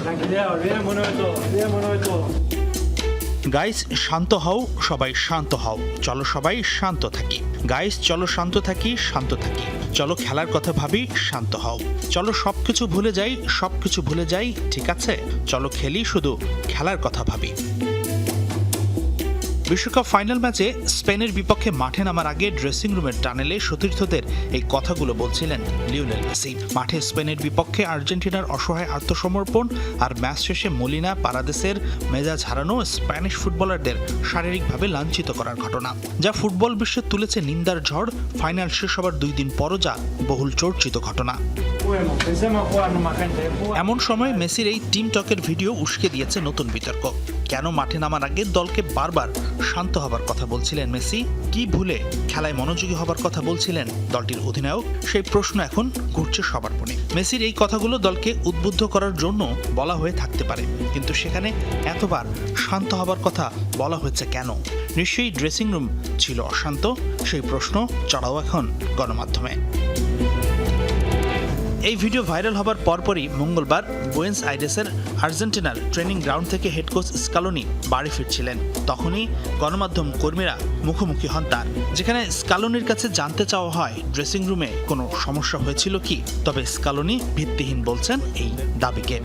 tranquilidad, olvidémonos de todo, olvidémonos de todo. Guys শান্ত হও, সবাই শান্ত হও, চলো সবাই শান্ত থাকি। গাইস চলো শান্ত থাকি, শান্ত থাকি, চলো খেলার কথা ভাবি, শান্ত হও, চলো সবকিছু ভুলে যাই, সবকিছু ভুলে যাই, ঠিক আছে, চলো খেলি, শুধু খেলার কথা ভাবি। বিশ্বকাপ ফাইনাল ম্যাচে স্পেনের বিপক্ষে মাঠে নামার আগে ড্রেসিং রুমের টানেলে সতীর্থদের এই কথাগুলো বলছিলেন লিওনেল মেসি। মাঠে স্পেনের বিপক্ষে আর্জেন্টিনার অসহায় আত্মসমর্পণ আর ম্যাচ শেষে মলিনা পারাদেসের মেজাজ হারানো স্প্যানিশ ফুটবলারদের শারীরিকভাবে লাঞ্ছিত করার ঘটনা, যা ফুটবল বিশ্বে তুলেছে নিন্দার ঝড়। ফাইনাল শেষ হবার 2 দিন পরও যা বহুল চর্চিত ঘটনা। এমন সময় মেসির এই টিম টকের ভিডিও উস্কে দিয়েছে নতুন বিতর্ক। কেন মাঠে নামার আগে দলকে বারবার শান্ত হবার কথা বলছিলেন মেসি? কি ভুলে খেলায় মনোযোগী হবার কথা বলছিলেন দলটির অধিনায়ক? সেই প্রশ্ন এখন ঘুরছে সবার মনে। মেসির এই কথাগুলো দলকে উদ্বুদ্ধ করার জন্য বলা হয়ে থাকতে পারে, কিন্তু সেখানে এতবার শান্ত হবার কথা বলা হয়েছে কেন? নিশ্চয়ই ড্রেসিং রুম ছিল অশান্ত। সেই প্রশ্ন চড়াও এখন গণমাধ্যমে। এই ভিডিও ভাইরাল হবার পরপরই মঙ্গলবার বুয়েন্স আইরেসের আর্জেন্টিনার ট্রেনিং গ্রাউন্ড থেকে হেড কোচ স্কালোনি বাড়ি ফিরছিলেন। তখনই গণমাধ্যম কর্মীরা মুখোমুখি হন তার, যেখানে স্কালোনির কাছে জানতে চাওয়া হয় ড্রেসিং রুমে কোনো সমস্যা হয়েছিল কি। তবে স্কালোনি ভিত্তিহীন বলছেন এই দাবিকে।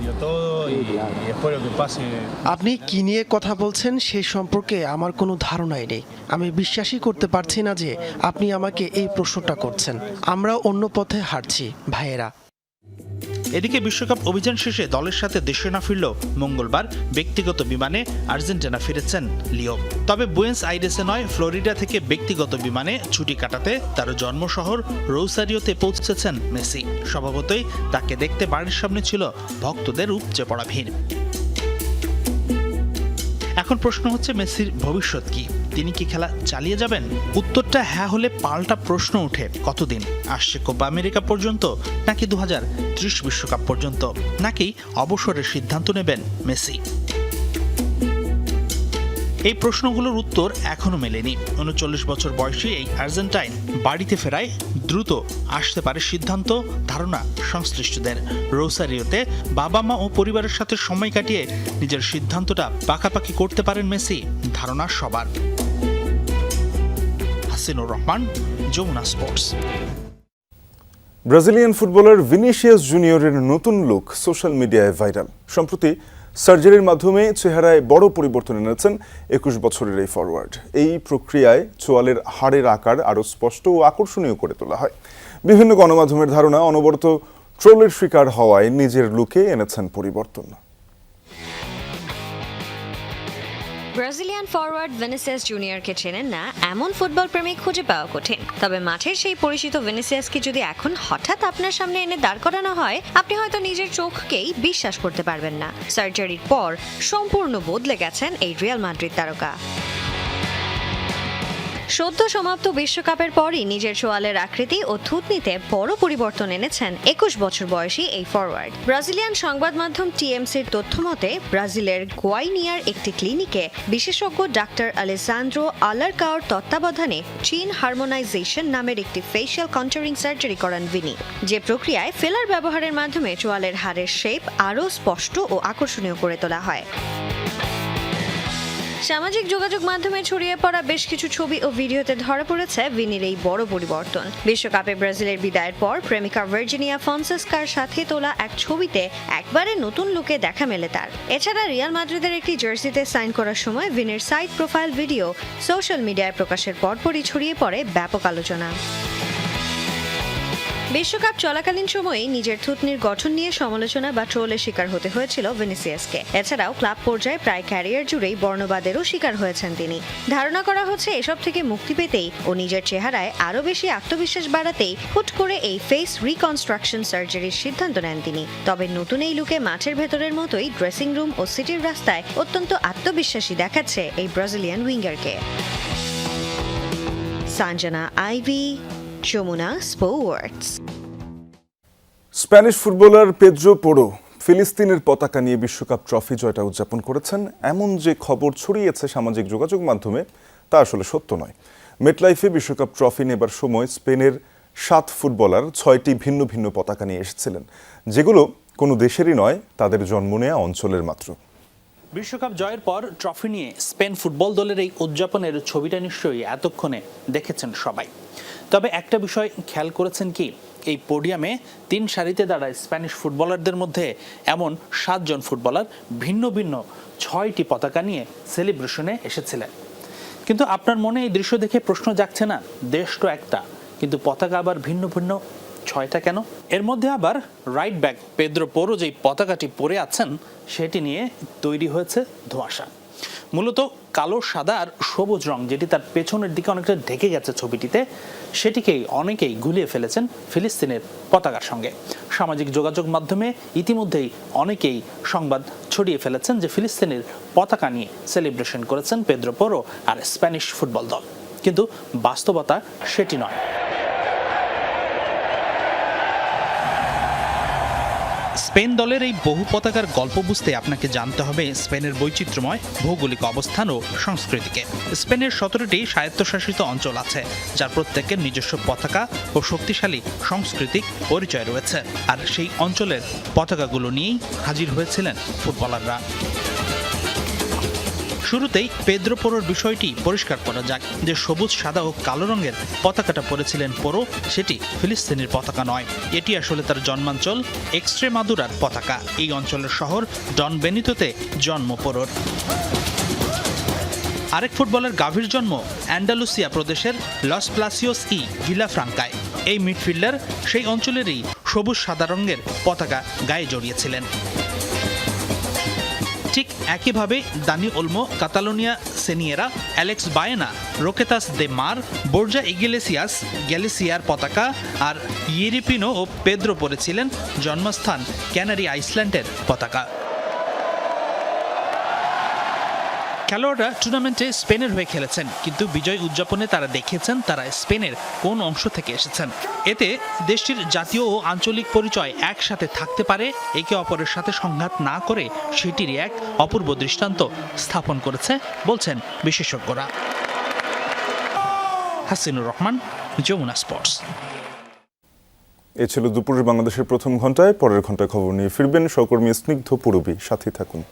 আপনি কি নিয়ে কথা বলছেন সেই সম্পর্কে আমার কোনো ধারণাই নেই। আমি বিশ্বাসই করতে পারছি না যে আপনি আমাকে এই প্রশ্নটা করছেন। আমরা অন্য পথে হাঁটছি ভাইয়েরা। এদিকে বিশ্বকাপ অভিযান শেষে দলের সাথে দেশে না ফিরলেও মঙ্গলবার ব্যক্তিগত বিমানে আর্জেন্টিনা ফিরেছেন লিও। তবে বুয়েন্স আইরেসে নয়, ফ্লোরিডা থেকে ব্যক্তিগত বিমানে ছুটি কাটাতে তার জন্মশহর রোসারিওতে পৌঁছেছেন মেসি। স্বভাবতই তাকে দেখতে বাড়ির সামনে ছিল ভক্তদের উপচে পড়া ভিড়। এখন প্রশ্ন হচ্ছে, মেসির ভবিষ্যৎ কি? তিনি কি খেলা চালিয়ে যাবেন? উত্তরটা হ্যাঁ হলে পাল্টা প্রশ্ন ওঠে, কতদিন? আসছে কোপা আমেরিকা পর্যন্ত, নাকি 2030 বিশ্বকাপ পর্যন্ত, নাকি অবসরের সিদ্ধান্ত নেবেন মেসি? এই প্রশ্নগুলোর উত্তর এখনো মেলেনি। 39 বছর বয়সী এই আর্জেন্টাইন বাড়িতে ফেরায় দ্রুত আসতে পারে সিদ্ধান্ত, ধারণা সংশ্লিষ্টদের। রোসারিওতে বাবা মা ও পরিবারের সাথে সময় কাটিয়ে নিজের সিদ্ধান্তটা পাকাপাকি করতে পারেন মেসি, ধারণা সবার। Hasinur Rahman, Jamuna sports. Brazilian footballer Vinicius জুনিয়রের নতুন লুক সোশ্যাল মিডিয়ায় ভাইরাল। সম্প্রতি সার্জারির মাধ্যমে চেহারায় বড় পরিবর্তন এনেছেন 21 বছরের এই ফরওয়ার্ড। এই প্রক্রিয়ায় চোয়ালের হাড়ের আকার আরও স্পষ্ট ও আকর্ষণীয় করে তোলা হয়। বিভিন্ন গণমাধ্যমের ধারণা, অনবরত ট্রোলের শিকার হওয়ায় নিজের লুকে এনেছেন পরিবর্তন। ব্রাজিলিয়ান ফরওয়ার্ড ভিনিসিয়াস জুনিয়রকে চেনেন না এমন ফুটবল প্রেমিক খুঁজে পাওয়া কঠিন। তবে মাঠের সেই পরিচিত ভিনিসিয়াসকে যদি এখন হঠাৎ আপনার সামনে এনে দাঁড় করানো হয়, আপনি হয়তো নিজের চোখকেই বিশ্বাস করতে পারবেন না। সার্জারির পর সম্পূর্ণ বদলে গেছেন এই রিয়াল মাদ্রিদ তারকা। সদ্য সমাপ্ত বিশ্বকাপের পরই নিজের চোয়ালের আকৃতি ও থুতনিতে বড় পরিবর্তন এনেছেন 21 বছর বয়সী এই ফরওয়ার্ড। ব্রাজিলিয়ান সংবাদ মাধ্যম টিএমসির তথ্য মতে, ব্রাজিলের গোয়াইনিয়ার একটি ক্লিনিকে বিশেষজ্ঞ ডাক্তার আলেসান্দ্রো আলারকাওর তত্ত্বাবধানে চিন হারমোনাইজেশন নামের একটি ফেশিয়াল কন্ট্যুরিং সার্জারি করান ভিনি, যে প্রক্রিয়ায় ফিলার ব্যবহারের মাধ্যমে চোয়ালের হাড়ের শেপ আরও স্পষ্ট ও আকর্ষণীয় করে তোলা হয়। সামাজিক যোগাযোগ মাধ্যমে ছড়িয়ে পড়া বেশ কিছু ছবি ও ভিডিওতে ধরা পড়েছে ভিনির এই বড় পরিবর্তন। বিশ্বকাপে ব্রাজিলের বিদায়ের পর প্রেমিকা ভার্জিনিয়া ফন্সেস্কার সাথে তোলা এক ছবিতে একবারে নতুন লুকে দেখা মেলে তার। এছাড়া রিয়াল মাদ্রিদের একটি জার্সিতে সাইন করার সময় ভিনির সাইড প্রোফাইল ভিডিও সোশ্যাল মিডিয়ায় প্রকাশের পরপরই ছড়িয়ে পড়ে ব্যাপক আলোচনা। বিশ্বকাপ চলাকালীন সময়ে নিজের থুতনির গঠন নিয়ে সমালোচনা বা ট্রোলের শিকার হতে হয়েছিল ভিনিসিয়াসকে। এছাড়াও ক্লাব পর্যায়ে প্রায় ক্যারিয়ার জুড়েই বর্ণবাদেরও শিকার হয়েছেন তিনি। ধারণা করা হচ্ছে এসব থেকে মুক্তি পেতেই ও নিজের চেহারায় আরও বেশি আত্মবিশ্বাস বাড়াতেই হুট করে এই ফেস রিকনস্ট্রাকশন সার্জারির সিদ্ধান্ত নেন তিনি। তবে নতুন এই লুকে মাঠের ভেতরের মতোই ড্রেসিং রুম ও সিটির রাস্তায় অত্যন্ত আত্মবিশ্বাসী দেখাচ্ছে এই ব্রাজিলিয়ান উইঙ্গারকে। Sanjana Ivy, Jamuna sports. Spanish footballer Pedro Porro ফিলিস্তিনের পতাকা নিয়ে বিশ্বকাপ ট্রফি জয়টা উদযাপন করেছেন। এমন যে খবর ছড়িয়েছে সামাজিক যোগাযোগ মাধ্যমে, তা আসলে সত্য নয়। মেটলাইফে বিশ্বকাপ ট্রফি নেবার সময় স্পেনের 7 ফুটবলার 6টি ভিন্ন ভিন্ন পতাকা নিয়ে এসেছিলেন, যেগুলো কোনো দেশেরই নয়, তাদের জন্ম নেয়া অঞ্চলের মাত্র। বিশ্বকাপ জয়ের পর ট্রফি নিয়ে স্পেন ফুটবল দলের এই উদযাপনের ছবিটা নিশ্চয়ই এতক্ষণে দেখেছেন সবাই। তবে একটা বিষয় খেয়াল করেছেন কি, এই পোডিয়ামে 3 সারিতে দাঁড়ায় স্প্যানিশ ফুটবলারদের মধ্যে এমন 7 জন ফুটবলার ভিন্ন ভিন্ন 6টি পতাকা নিয়ে সেলিব্রেশনে এসেছিলেন। কিন্তু আপনার মনে এই দৃশ্য দেখে প্রশ্ন জাগছে না, দেশ তো একটা, কিন্তু পতাকা আবার ভিন্ন ভিন্ন 6টা কেন? এর মধ্যে আবার রাইট ব্যাক পেদ্রো পোরো যেই পতাকাটি পরে আছেন সেটি নিয়ে তৈরি হয়েছে ধোঁয়াশা। মূলত কালো, সাদা আর সবুজ রং, যেটি তার পেছনের দিকে অনেকটা ঢেকে গেছে ছবিটিতে, সেটিকেই অনেকেই গুলিয়ে ফেলেছেন ফিলিস্তিনের পতাকার সঙ্গে। সামাজিক যোগাযোগ মাধ্যমে ইতিমধ্যেই অনেকেই সংবাদ ছড়িয়ে ফেলেছেন যে ফিলিস্তিনের পতাকা নিয়ে সেলিব্রেশন করেছেন পেদ্রো পোরো আর স্প্যানিশ ফুটবল দল, কিন্তু বাস্তবতা সেটি নয়। স্পেন দলের এই বহু পতাকার গল্প বুঝতে আপনাকে জানতে হবে স্পেনের বৈচিত্র্যময় ভৌগোলিক অবস্থান ও সংস্কৃতিকে। স্পেনের 17টি স্বায়ত্তশাসিত অঞ্চল আছে, যার প্রত্যেকের নিজস্ব পতাকা ও শক্তিশালী সাংস্কৃতিক পরিচয় রয়েছে। আর সেই অঞ্চলের পতাকাগুলো নিয়েই হাজির হয়েছিলেন ফুটবলাররা। শুরুতেই পেদ্রো পোরোর বিষয়টি পরিষ্কার করা যাক যে সবুজ, সাদা ও কালো রঙের পতাকাটা পরেছিলেন পোরো, সেটি ফিলিস্তিনের পতাকা নয়। এটি আসলে তার জন্মাঞ্চল এক্সট্রেমাদুরার পতাকা। এই অঞ্চলের শহর ডন বেনিতোতে জন্ম পোরোর। আরেক ফুটবলার গাভির জন্ম অ্যান্ডালুসিয়া প্রদেশের লস প্লাসিওস ই ভিলাফ্রাঙ্কায়। এই মিডফিল্ডার সেই অঞ্চলেরই সবুজ সাদা রঙের পতাকা গায়ে জড়িয়েছিলেন। ঠিক একইভাবে Dani Olmo, Catalonia Senyera, Alex Baena, Roquetas de Mar, Borja Iglesias গ্যালিসিয়ার পতাকা, আর ইয়েরিপিনো ও পেদ্রো পরেছিলেন জন্মস্থান ক্যানারি আইসল্যান্ডের পতাকা। খেলোয়াড়রা টুর্নামেন্টে স্পেনের হয়ে খেলেছেন, কিন্তু বিজয় উদযাপনে তারা দেখিয়েছেন তারা স্পেনের কোন অংশ থেকে এসেছেন। এতে দেশটির জাতীয় ও আঞ্চলিক পরিচয় একসাথে থাকতে পারে, একে অপরের সাথে সংঘাত না করে সেটিরই এক অপূর্ব দৃষ্টান্ত স্থাপন করেছে বলছেন বিশেষজ্ঞরা। হাসিনুর রহমান, যমুনা স্পোর্টস। এ ছিল দুপুরের বাংলাদেশের প্রথম ঘন্টায়। পরের ঘন্টায় খবর নিয়ে ফিরবেন সহকর্মী স্নিগ্ধ পুরবী। সাথে থাকুন।